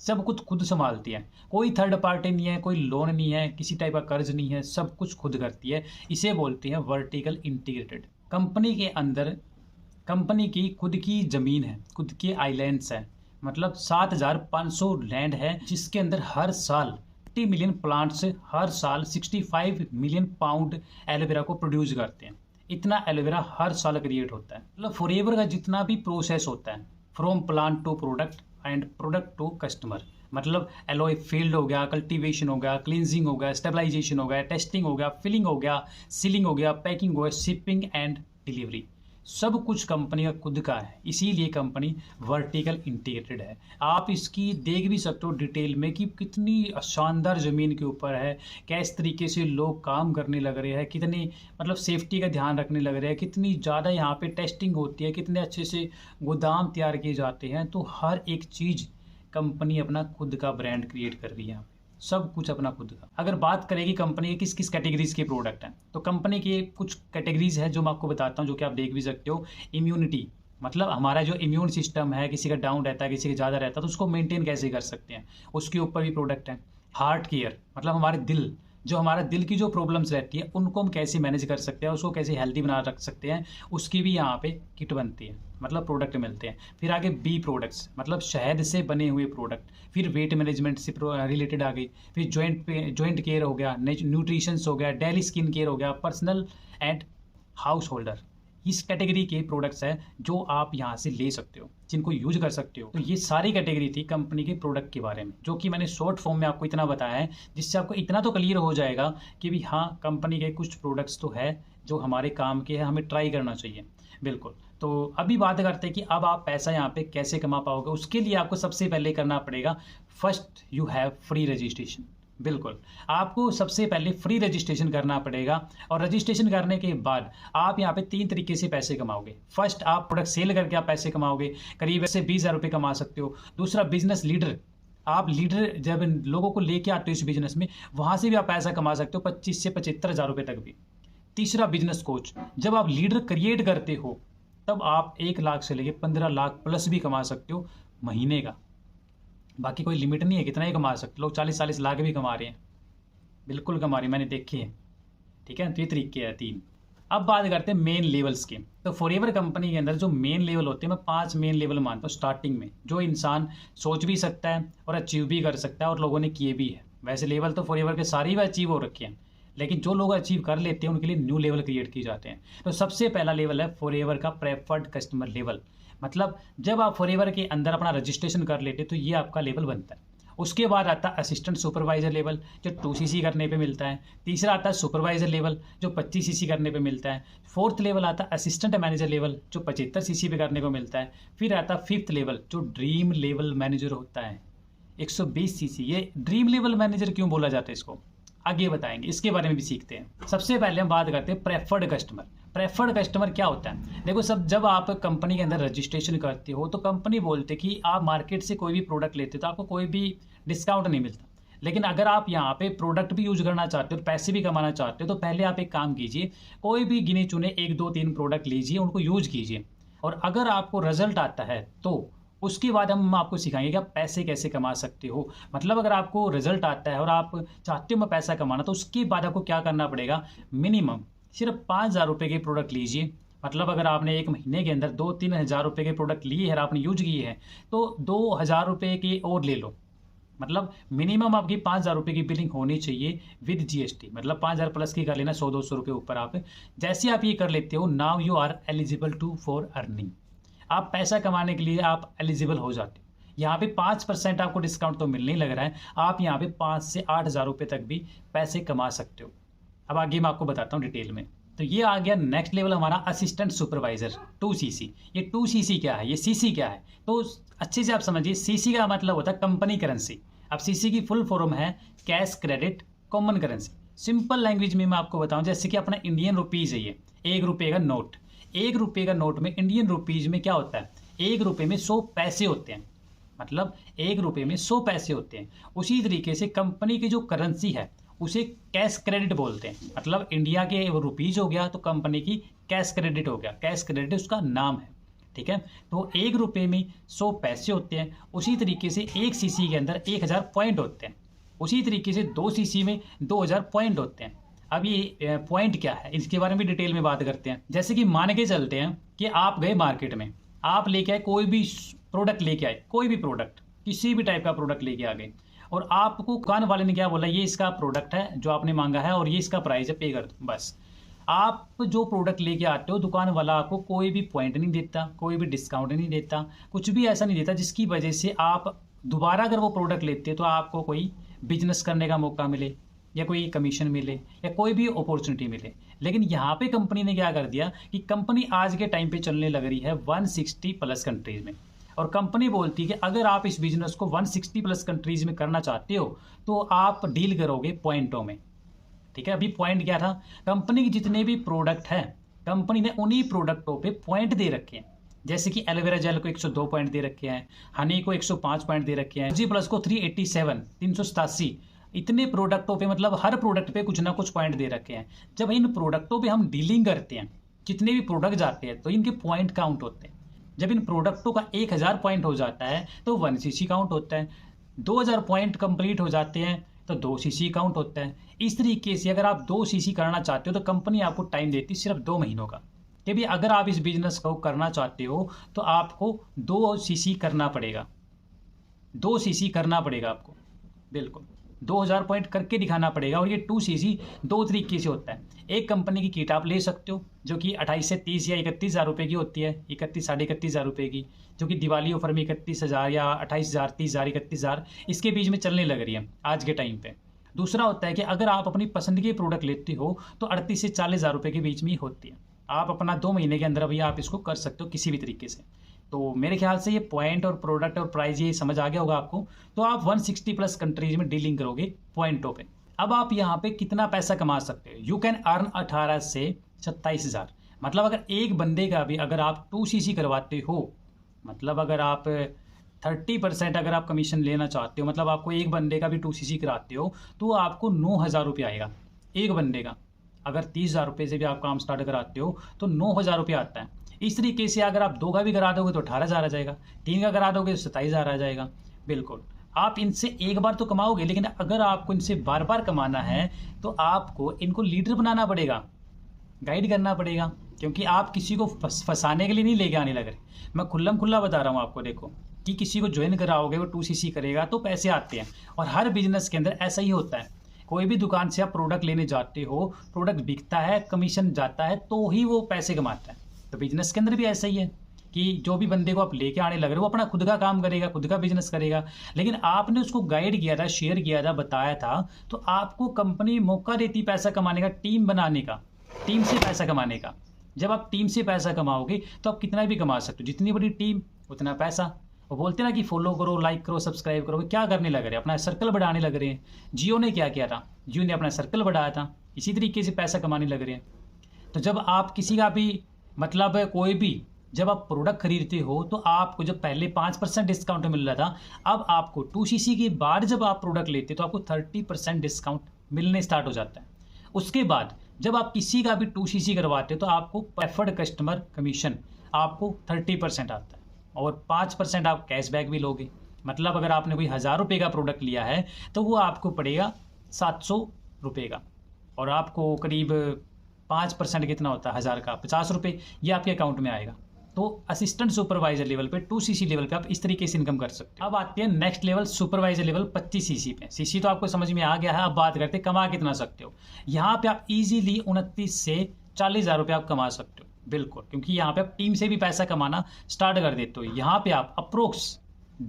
सब कुछ खुद संभालती है। कोई थर्ड पार्टी नहीं है, कोई लोन नहीं है, किसी टाइप का कर्ज नहीं है, सब कुछ खुद करती है। इसे बोलते हैं वर्टिकल इंटीग्रेटेड। कंपनी के अंदर कंपनी की खुद की ज़मीन है, खुद के आइलैंड्स है, मतलब 7,500 लैंड है, जिसके अंदर हर साल 50 मिलियन प्लांट्स हर साल 65 मिलियन पाउंड एलोवेरा को प्रोड्यूस करते हैं। इतना एलोवेरा हर साल क्रिएट होता है। मतलब फॉरएवर का जितना भी प्रोसेस होता है from plant to product and product to customer, मतलब एलोए फील्ड हो गया, कल्टीवेशन हो गया, क्लींजिंग हो गया, स्टेबलाइजेशन हो गया, टेस्टिंग हो गया, फिलिंग हो गया, सीलिंग हो गया, पैकिंग हो गया, शिपिंग एंड डिलीवरी, सब कुछ कंपनी का खुद का है। इसीलिए कंपनी वर्टिकल इंटीग्रेटेड है। आप इसकी देख भी सकते हो डिटेल में कि कितनी शानदार ज़मीन के ऊपर है, किस तरीके से लोग काम करने लग रहे हैं, कितने मतलब सेफ्टी का ध्यान रखने लग रहे हैं, कितनी ज़्यादा यहाँ पे टेस्टिंग होती है, कितने अच्छे से गोदाम तैयार किए जाते हैं। तो हर एक चीज़ कंपनी अपना खुद का ब्रांड क्रिएट कर रही है, सब कुछ अपना खुद का। अगर बात करें कि कंपनी के किस किस कैटेगरीज के प्रोडक्ट हैं, तो कंपनी के कुछ कैटेगरीज है जो मैं आपको बताता हूँ, जो कि आप देख भी सकते हो। इम्यूनिटी, मतलब हमारा जो इम्यून सिस्टम है, किसी का डाउन रहता है, किसी का ज़्यादा रहता है, तो उसको मेंटेन कैसे कर सकते हैं, उसके ऊपर भी प्रोडक्ट है। हार्ट केयर, मतलब हमारे दिल, जो हमारा दिल की जो प्रॉब्लम्स रहती है उनको हम कैसे मैनेज कर सकते हैं, उसको कैसे हेल्दी बना रख सकते हैं, उसकी भी यहाँ पे किट बनती है, मतलब प्रोडक्ट मिलते हैं। फिर आगे बी प्रोडक्ट्स, मतलब शहद से बने हुए प्रोडक्ट। फिर वेट मैनेजमेंट से रिलेटेड आ गई। फिर जॉइंट केयर हो गया, न्यूट्रिशंस हो गया, डेली स्किन केयर हो गया, पर्सनल एंड हाउस होल्डर। इस कैटेगरी के प्रोडक्ट्स हैं जो आप यहाँ से ले सकते हो, जिनको यूज कर सकते हो। तो ये सारी कैटेगरी थी कंपनी के प्रोडक्ट के बारे में, जो कि मैंने शॉर्ट फॉर्म में आपको इतना बताया है, जिससे आपको इतना तो क्लियर हो जाएगा कि भी हाँ, कंपनी के कुछ प्रोडक्ट्स तो है जो हमारे काम के हैं, हमें ट्राई करना चाहिए। बिल्कुल। तो अभी बात करते हैं कि अब आप पैसा यहाँ पे कैसे कमा पाओगे। उसके लिए आपको सबसे पहले करना पड़ेगा, first you have free registration. बिल्कुल, आपको सबसे पहले फ्री रजिस्ट्रेशन करना पड़ेगा, और रजिस्ट्रेशन करने के बाद आप यहाँ पे 3 तरीके से पैसे कमाओगे। फर्स्ट, आप प्रोडक्ट सेल करके आप पैसे कमाओगे, करीब ऐसे 20,000 रुपये कमा सकते हो। दूसरा, बिजनेस लीडर, आप लीडर जब लोगों को लेके आते हो इस बिजनेस में, वहाँ से भी आप पैसा कमा सकते हो, 25 से 75,000 रुपये तक भी। तीसरा, बिजनेस कोच, जब आप लीडर क्रिएट करते हो तब आप 1 लाख से लेके 15 लाख प्लस भी कमा सकते हो महीने का। बाकी कोई लिमिट नहीं है, कितना ही कमा सकते, लोग 40-40 लाख भी कमा रहे हैं, बिल्कुल कमा रहे हैं, मैंने देखे हैं। ठीक है, तो ये तरीके हैं 3। अब बात करते हैं मेन लेवल्स के। तो फॉरएवर कंपनी के अंदर जो मेन लेवल होते हैं, मैं 5 मेन लेवल मानता हूँ स्टार्टिंग में, जो इंसान सोच भी सकता है और अचीव भी कर सकता है, और लोगों ने किए भी है। वैसे लेवल तो फॉरएवर के सारे ही अचीव हो रखे हैं, लेकिन जो लोग अचीव कर लेते हैं उनके लिए न्यू लेवल क्रिएट किए जाते हैं। तो सबसे पहला लेवल है फॉरएवर का प्रेफर्ड कस्टमर लेवल, मतलब जब आप फॉरएवर के अंदर अपना रजिस्ट्रेशन कर लेते तो ये आपका लेवल बनता है। उसके बाद आता है असिस्टेंट सुपरवाइजर लेवल, जो 2cc करने पे मिलता है। तीसरा आता है सुपरवाइजर लेवल, जो 25cc करने पे मिलता है। 4th लेवल आता है असिस्टेंट मैनेजर लेवल, जो 75cc पे करने को मिलता है। फिर आता है 5th लेवल, जो ड्रीम लेवल मैनेजर होता है, 120cc। ये ड्रीम लेवल मैनेजर क्यों बोला जाता है इसको? आगे बताएंगे, इसके बारे में भी सीखते हैं। सबसे पहले हम बात करते हैं प्रेफर्ड कस्टमर। प्रेफर्ड कस्टमर क्या होता है? देखो सब, जब आप कंपनी के अंदर रजिस्ट्रेशन करते हो तो कंपनी बोलते कि आप मार्केट से कोई भी प्रोडक्ट लेते हो तो आपको कोई भी डिस्काउंट नहीं मिलता। लेकिन अगर आप यहाँ पे प्रोडक्ट भी यूज करना चाहते हो, पैसे भी कमाना चाहते हो, तो पहले आप एक काम कीजिए, कोई भी गिने चुने 1 2 3 प्रोडक्ट लीजिए, उनको यूज कीजिए, और अगर आपको रिजल्ट आता है तो उसके बाद हम आपको सिखाएंगे कि आप पैसे कैसे कमा सकते हो। मतलब अगर आपको रिजल्ट आता है और आप चाहते हो मैं पैसा कमाना, तो उसके बाद आपको क्या करना पड़ेगा, मिनिमम सिर्फ 5,000 रुपये के प्रोडक्ट लीजिए। मतलब अगर आपने 1 महीने के अंदर 2-3 हज़ार रुपये के प्रोडक्ट लिए हैं और आपने यूज किए हैं, तो 2,000 रुपये के और ले लो। मतलब मिनिमम आपकी 5,000 रुपये की बिलिंग होनी चाहिए विद जीएसटी। मतलब 5,000 प्लस की कर लेना, 100-200 रुपये ऊपर आप। जैसे आप ये कर लेते हो, now you are eligible to for earning. आप पैसा कमाने के लिए आप एलिजिबल हो जाते हो। यहाँ पे 5% आपको डिस्काउंट तो मिल नहीं लग रहा है, आप यहाँ पे 5 से 8,000 रुपये तक भी पैसे कमा सकते हो। अब आगे मैं आपको बताता हूँ डिटेल में। तो ये आ गया नेक्स्ट लेवल हमारा असिस्टेंट सुपरवाइजर 2CC। ये 2CC क्या है, ये CC क्या है, तो अच्छे से आप समझिए। CC का मतलब होता है कंपनी करेंसी। अब CC की फुल फॉर्म है cash credit common currency. Simple language में मैं आपको बताऊं, जैसे कि अपना इंडियन रुपीज़ है, ये 1 रुपये का नोट। 1 रुपये का नोट में इंडियन रुपीज़ में क्या होता है, 1 रुपये में 100 पैसे होते हैं। मतलब 1 रुपये में 100 पैसे होते हैं। उसी तरीके से कंपनी की जो करेंसी है उसे कैश क्रेडिट बोलते हैं। मतलब इंडिया के रुपीज़ हो गया तो कंपनी की कैश क्रेडिट हो गया, कैश क्रेडिट उसका नाम है, ठीक है। तो 1 रुपये में 100 पैसे होते हैं। उसी तरीके से 1 CC के अंदर 1,000 पॉइंट होते हैं। उसी तरीके से 2 CC में 2,000 पॉइंट होते हैं। अब ये पॉइंट क्या है, इसके बारे में डिटेल में बात करते हैं। जैसे कि मान के चलते हैं कि आप गए मार्केट में, आप लेके आए कोई भी प्रोडक्ट, लेके आए कोई भी प्रोडक्ट, किसी भी टाइप का प्रोडक्ट लेके आ गए, और आपको दुकान वाले ने क्या बोला, ये इसका प्रोडक्ट है जो आपने मांगा है और ये इसका प्राइस है, पे कर दो। बस आप जो प्रोडक्ट लेके आते हो, दुकान वाला आपको कोई भी पॉइंट नहीं देता, कोई भी डिस्काउंट नहीं देता, कुछ भी ऐसा नहीं देता जिसकी वजह से आप दोबारा अगर वो प्रोडक्ट लेते तो आपको कोई बिजनेस करने का मौका मिले या कोई कमीशन मिले या कोई भी अपॉर्चुनिटी मिले। लेकिन यहाँ पे कंपनी ने क्या कर दिया कि कंपनी आज के टाइम पे चलने लग रही है 160 प्लस कंट्रीज में, और कंपनी बोलती है कि अगर आप इस बिजनेस को 160 प्लस कंट्रीज में करना चाहते हो तो आप डील करोगे पॉइंटों में, ठीक है। अभी पॉइंट क्या था, कंपनी के जितने भी प्रोडक्ट हैं, कंपनी ने उन्हीं प्रोडक्टों पे पॉइंट दे रखे हैं। जैसे कि एलोवेरा जेल को 102 पॉइंट दे रखे हैं, हनी को 105 पॉइंट दे रखे हैं, जी प्लस को 387 इतने प्रोडक्टों पे, मतलब हर प्रोडक्ट पे कुछ ना कुछ पॉइंट दे रखे हैं। जब इन प्रोडक्टों पे हम डीलिंग करते हैं, जितने भी प्रोडक्ट जाते हैं, तो इनके पॉइंट काउंट होते हैं। जब इन प्रोडक्टों का 1,000 पॉइंट हो जाता है तो 1 CC काउंट होता है। 2,000 पॉइंट कंप्लीट हो जाते हैं तो 2 CC काउंट होता है। इस तरीके से अगर आप 2 CC करना चाहते हो तो कंपनी आपको टाइम देती है सिर्फ 2 महीनों का, कि भी अगर आप इस बिजनेस को करना चाहते हो तो आपको 2 CC करना पड़ेगा, 2 CC करना पड़ेगा आपको, बिल्कुल 2,000 पॉइंट करके दिखाना पड़ेगा। और ये 2 CC 2 तरीके से होता है। एक कंपनी की किट आप ले सकते हो जो कि 28 से 30 या 31,000 रुपये की होती है, 31 साढ़े 31,000 रुपये की, जो कि दिवाली ऑफर में 31,000 या 28,000 30,000 31,000 इसके बीच में चलने लग रही है आज के टाइम पे। दूसरा होता है कि अगर आप अपनी पसंद के प्रोडक्ट लेते हो तो 38 से 40,000 रुपये के बीच में ही होती है। आप अपना 2 महीने के अंदर अभी आप इसको कर सकते हो किसी भी तरीके से। तो मेरे ख्याल से ये पॉइंट और प्रोडक्ट और प्राइस ये समझ आ गया होगा आपको। तो आप 160 प्लस कंट्रीज में डीलिंग करोगे पॉइंटों पे। अब आप यहाँ पे कितना पैसा कमा सकते हो, यू कैन अर्न 18 से 27,000। मतलब अगर एक बंदे का भी अगर आप 2 CC करवाते हो, मतलब अगर आप 30% अगर आप कमीशन लेना चाहते हो, मतलब आपको एक बंदे का भी 2 CC कराते हो तो आपको 9,000 रुपये आएगा एक बंदे का। अगर 30,000 रुपये से भी आप काम स्टार्ट कराते हो तो 9,000 रुपये आता है। इस तरीके से अगर आप 2 का भी करा दोगे तो 18,000 आ जाएगा, 3 का करा दोगे तो 27,000 आ जाएगा। बिल्कुल आप इनसे एक बार तो कमाओगे, लेकिन अगर आपको इनसे बार बार कमाना है तो आपको इनको लीडर बनाना पड़ेगा, गाइड करना पड़ेगा, क्योंकि आप किसी को फंसाने के लिए नहीं लेके आने लग रहे। मैं खुल्लम खुल्ला बता रहा हूँ आपको, देखो कि किसी को ज्वाइन कराओगे वो 2 CC करेगा तो पैसे आते हैं। और हर बिजनेस के अंदर ऐसा ही होता है। कोई भी दुकान से आप प्रोडक्ट लेने जाते हो, प्रोडक्ट बिकता है, कमीशन जाता है तो ही वो पैसे कमाता है। तो बिजनेस के अंदर भी ऐसा ही है कि जो भी बंदे को आप लेके आने लग रहे हो वो अपना खुद का काम करेगा, खुद का बिजनेस करेगा, लेकिन आपने उसको गाइड किया था, शेयर किया था, बताया था, तो आपको कंपनी मौका देती पैसा कमाने का, टीम बनाने का, टीम से पैसा कमाने का। जब आप टीम से पैसा कमाओगे तो आप कितना भी कमा सकते हो, जितनी बड़ी टीम उतना पैसा। वो बोलते हैं ना कि फॉलो करो, लाइक करो, सब्सक्राइब करो, क्या करने लग रहे हैं, अपना सर्कल बढ़ाने लग रहे हैं। जियो ने क्या किया था, जियो ने अपना सर्कल बढ़ाया था, इसी तरीके से पैसा कमाने लग रहे हैं। तो जब आप किसी का भी मतलब कोई भी जब आप प्रोडक्ट खरीदते हो तो आपको जब पहले 5% डिस्काउंट मिल रहा था, अब आपको 2cc के बाद जब आप प्रोडक्ट लेते तो आपको 30% डिस्काउंट मिलने स्टार्ट हो जाता है। उसके बाद जब आप किसी का भी 2cc करवाते हो तो आपको प्रेफर्ड कस्टमर कमीशन आपको 30% आता है और 5% आप कैशबैक भी लोगे। मतलब अगर आपने कोई 1000 रुपये का प्रोडक्ट लिया है तो वो आपको पड़ेगा 700 रुपये का, और आपको करीब 5% कितना होता है 1000 का, 50 रुपये, ये आपके अकाउंट में आएगा। तो असिस्टेंट सुपरवाइजर लेवल पे 2cc लेवल पे आप इस तरीके से इनकम कर सकते हो। अब आते हैं next level supervisor level 25cc पे। सीसी तो आपको समझ में आ गया है। अब बात करते हैं कमा कितना सकते हो। यहाँ पे आप इजीली 29 से 40,000 रुपये आप कमा सकते हो, बिल्कुल, क्योंकि यहाँ पे आप टीम से भी पैसा कमाना स्टार्ट कर देते हो। यहाँ पे आप अप्रोक्स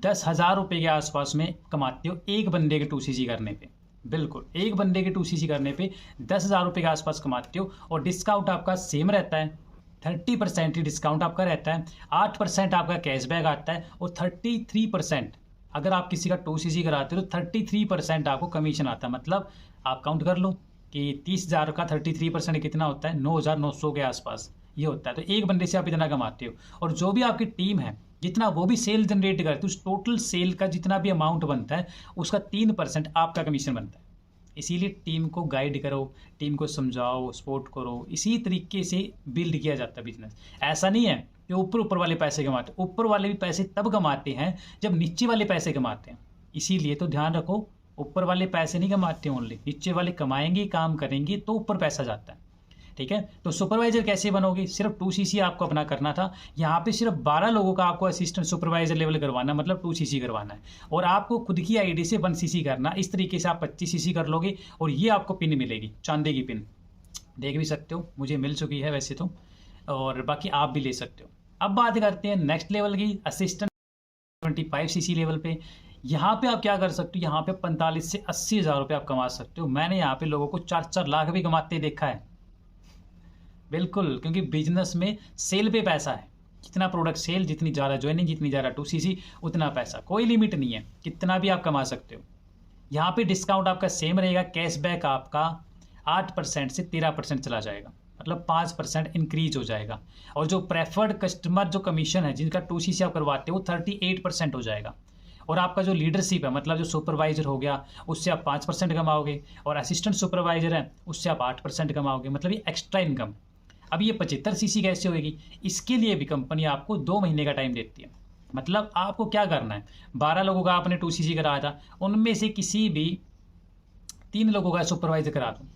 10,000 रुपये के आसपास में कमाते हो एक बंदे के 2cc करने पे। बिल्कुल, एक बंदे के 2cc करने पे 10,000 रुपये के आसपास कमाते हो, और डिस्काउंट आपका सेम रहता है, 30% ही डिस्काउंट आपका रहता है, 8% आपका कैशबैक आता है, और 33% अगर आप किसी का 2cc कराते हो तो 33% आपको कमीशन आता है। मतलब आप काउंट कर लो कि 30,000 का 33% कितना होता है, 9,900 के आसपास ये होता है। तो एक बंदे से आप इतना कमाते हो, और जो भी आपकी टीम है जितना वो भी सेल जनरेट करती है, उस टोटल सेल का जितना भी अमाउंट बनता है उसका 3% आपका कमीशन बनता है। इसीलिए टीम को गाइड करो, टीम को समझाओ, सपोर्ट करो, इसी तरीके से बिल्ड किया जाता है बिजनेस। ऐसा नहीं है कि ऊपर वाले पैसे कमाते, ऊपर वाले भी पैसे तब कमाते हैं जब नीचे वाले पैसे कमाते हैं। इसीलिए तो ध्यान रखो, ऊपर वाले पैसे नहीं कमाते ओनली, नीचे वाले कमाएंगे, काम करेंगे तो ऊपर पैसा जाता है। ठीक है, तो सुपरवाइजर कैसे बनोगे, सिर्फ 2cc आपको अपना करना था। यहाँ पे सिर्फ 12 लोगों का आपको असिस्टेंट सुपरवाइजर लेवल करवाना, मतलब 2cc करवाना है, और आपको खुद की आईडी से 1cc करना। इस तरीके से आप 25cc कर लोगे, और ये आपको पिन मिलेगी, चांदी की पिन, देख भी सकते हो, मुझे मिल चुकी है वैसे तो, और बाकी आप भी ले सकते हो। अब बात करते हैं नेक्स्ट लेवल की, असिस्टेंट 25cc लेवल पे। यहाँ पे आप क्या कर सकते हो, यहाँ पे 45 से 80,000 रुपये आप कमा सकते हो। मैंने यहाँ पे लोगों को 4-4 लाख भी कमाते देखा है, बिल्कुल, क्योंकि बिजनेस में सेल पे पैसा है। जितना प्रोडक्ट सेल, जितनी ज़्यादा ज्वाइनिंग, जितनी ज़्यादा 2cc, उतना पैसा, कोई लिमिट नहीं है, कितना भी आप कमा सकते हो। यहाँ पे डिस्काउंट आपका सेम रहेगा, कैशबैक आपका 8% से 13% चला जाएगा, मतलब 5% इंक्रीज हो जाएगा। और जो प्रेफर्ड कस्टमर जो कमीशन है, जिनका 2cc आप करवाते हो, वो 38% हो जाएगा। और आपका जो लीडरशिप है, मतलब जो सुपरवाइजर हो गया, उससे आप 5% कमाओगे, और असिस्टेंट सुपरवाइजर है उससे आप 8% कमाओगे, मतलब ये एक्स्ट्रा इनकम। अब ये 75cc कैसे होगी, इसके लिए भी कंपनी आपको 2 महीने का टाइम देती है। मतलब आपको क्या करना है, 12 लोगों का आपने 2cc कराया था, उनमें से किसी भी 3 लोगों का सुपरवाइजर करा दो,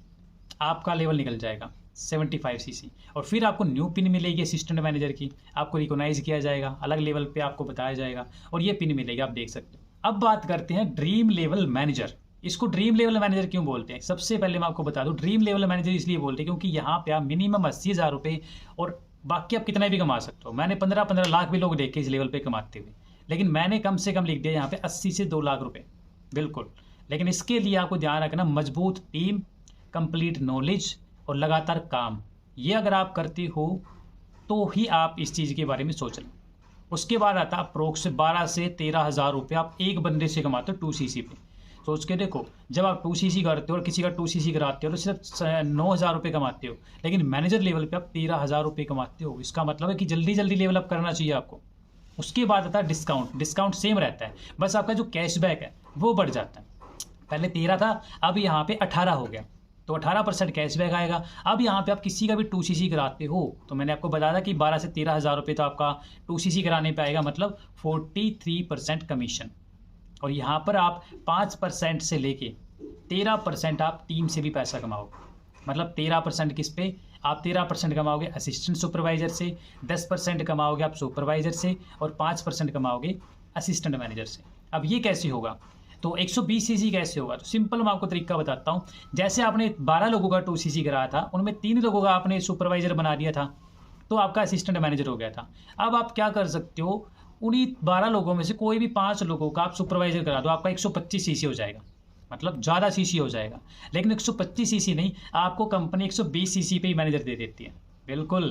आपका लेवल निकल जाएगा 75cc, और फिर आपको न्यू पिन मिलेगी असिस्टेंट मैनेजर की, आपको रिकॉग्नाइज किया जाएगा, अलग लेवल पे आपको बताया जाएगा, और ये पिन मिलेगी, आप देख सकते हो। अब बात करते हैं ड्रीम लेवल मैनेजर। इसको ड्रीम लेवल मैनेजर क्यों बोलते हैं, सबसे पहले मैं आपको बता दूं, ड्रीम लेवल मैनेजर इसलिए बोलते हैं क्योंकि यहाँ पे आप मिनिमम 80,000 रुपये, और बाकी आप कितना भी कमा सकते हो। मैंने 15-15 लाख भी लोग देखे इस लेवल पे कमाते हुए, लेकिन मैंने कम से कम लिख दिया यहाँ पे 80 से 2 लाख रुपये, बिल्कुल। लेकिन इसके लिए आपको ध्यान रखना, मजबूत टीम, कंप्लीट नॉलेज और लगातार काम, ये अगर आप करते हो तो ही आप इस चीज़ के बारे में सोच लें। उसके बाद आता है अप्रोक्स 12 से 13,000 रुपये आप एक बंदे से कमाते हो 2cc पे। सोच के देखो, जब आप 2cc करते हो और किसी का 2cc कराते हो तो सिर्फ 9,000 रुपये कमाते हो, लेकिन मैनेजर लेवल पे आप 13,000 रुपये कमाते हो। इसका मतलब है कि जल्दी जल्दी लेवल अप करना चाहिए आपको। उसके बाद आता है डिस्काउंट। डिस्काउंट सेम रहता है, बस आपका जो कैशबैक है वो बढ़ जाता है। पहले 13 था, अब यहाँ पे 18 हो गया, तो 18% कैशबैक आएगा। अब यहाँ पे आप किसी का भी 2cc कराते हो तो मैंने आपको बताया था कि 12 से 13,000 रुपये तो आपका 2cc कराने पे आएगा, मतलब 43% कमीशन। और यहाँ पर आप 5% से लेके 13% आप टीम से भी पैसा कमाओगे। मतलब 13% किस पे, आप 13% कमाओगे असिस्टेंट सुपरवाइजर से, 10% कमाओगे आप सुपरवाइजर से, और 5% कमाओगे असिस्टेंट मैनेजर से। अब ये कैसे होगा, तो 120cc कैसे होगा, तो सिंपल मैं आपको तरीका बताता हूँ। जैसे आपने 12 लोगों का 2cc कराया था, उनमें 3 लोगों का आपने सुपरवाइजर बना दिया था, तो आपका असिस्टेंट मैनेजर हो गया था। अब आप क्या कर सकते हो, उन्हीं 12 लोगों में से कोई भी 5 लोगों का आप सुपरवाइजर करा दो, आपका 125cc हो जाएगा, मतलब ज़्यादा cc हो जाएगा। लेकिन 125cc नहीं, आपको कंपनी 120cc पे ही मैनेजर दे देती है, बिल्कुल।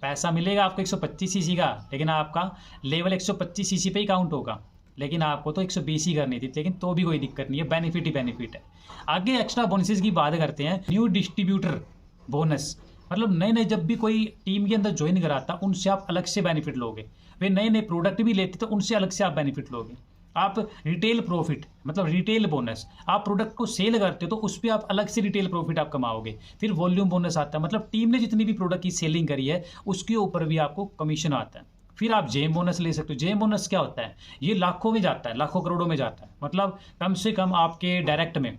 पैसा मिलेगा आपको 125 सीसी का, लेकिन आपका लेवल 125 सीसी पे ही काउंट होगा, लेकिन आपको तो 120 ही करनी थी, लेकिन तो भी कोई दिक्कत नहीं है, बेनिफिट ही बेनिफिट है। आगे एक्स्ट्रा बोनसेस की बात करते हैं। न्यू डिस्ट्रीब्यूटर बोनस, मतलब नए नए जब भी कोई टीम के अंदर ज्वाइन कराता उनसे आप अलग से बेनिफिट लोगे। वे नए नए प्रोडक्ट भी लेते तो उनसे अलग से आप बेनिफिट लोगे। आप रिटेल प्रॉफिट मतलब रिटेल बोनस, आप प्रोडक्ट को सेल करते हो तो उस पर आप अलग से रिटेल प्रॉफिट आप कमाओगे। फिर वॉल्यूम बोनस आता है, मतलब टीम ने जितनी भी प्रोडक्ट की सेलिंग करी है उसके ऊपर भी आपको कमीशन आता है। फिर आप जेम बोनस ले सकते हो। जेम बोनस क्या होता है? ये लाखों में जाता है, लाखों करोड़ों में जाता है। मतलब कम से कम आपके डायरेक्ट में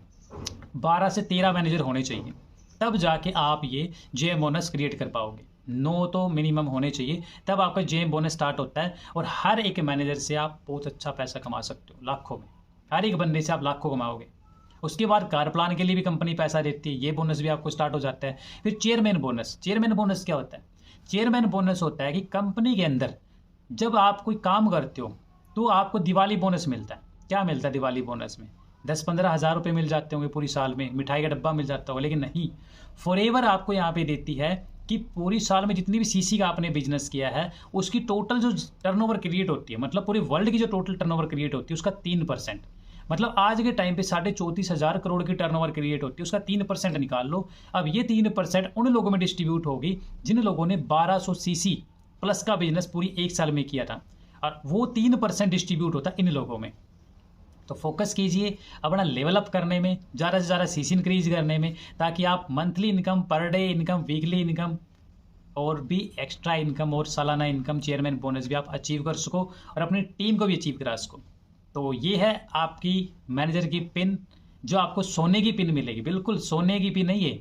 12 से 13 मैनेजर होने चाहिए, तब जाके आप ये जेम बोनस क्रिएट कर पाओगे। 9 तो मिनिमम होने चाहिए, तब आपका जेम बोनस स्टार्ट होता है। और हर एक मैनेजर से आप बहुत अच्छा पैसा कमा सकते हो, लाखों में। हर एक बंदे से आप लाखों कमाओगे। उसके बाद कार प्लान के लिए भी कंपनी पैसा देती है, ये बोनस भी आपको स्टार्ट हो जाता है। फिर चेयरमैन बोनस। चेयरमैन बोनस क्या होता है? चेयरमैन बोनस होता है कि कंपनी के अंदर जब आप कोई काम करते हो तो आपको दिवाली बोनस मिलता है। क्या मिलता है दिवाली बोनस में? 10-15 हज़ार रुपये मिल जाते होंगे पूरी साल में, मिठाई का डब्बा मिल जाता होगा। लेकिन नहीं, फॉरएवर आपको यहाँ पे देती है कि पूरी साल में जितनी भी सीसी का आपने बिजनेस किया है उसकी टोटल जो टर्नओवर क्रिएट होती है, मतलब पूरे वर्ल्ड की जो टोटल टर्नओवर क्रिएट होती है उसका 3%। मतलब आज के टाइम पे 34,500 करोड़ की टर्नओवर क्रिएट होती है, उसका 3% निकाल लो। अब ये 3% उन लोगों में डिस्ट्रीब्यूट होगी जिन लोगों ने 1200 सीसी प्लस का बिजनेस पूरी एक साल में किया था, और वो 3% डिस्ट्रीब्यूट होता है इन लोगों में। तो फोकस कीजिए अपना लेवल अप करने में, ज़्यादा से ज़्यादा सीसी इंक्रीज करने में, ताकि आप monthly income, per day income, weekly income और भी एक्स्ट्रा इनकम और सालाना इनकम, चेयरमैन बोनस भी आप अचीव कर सको और अपनी टीम को भी अचीव करा सको। तो ये है आपकी मैनेजर की पिन, जो आपको सोने की पिन मिलेगी। बिल्कुल सोने की पिन नहीं है,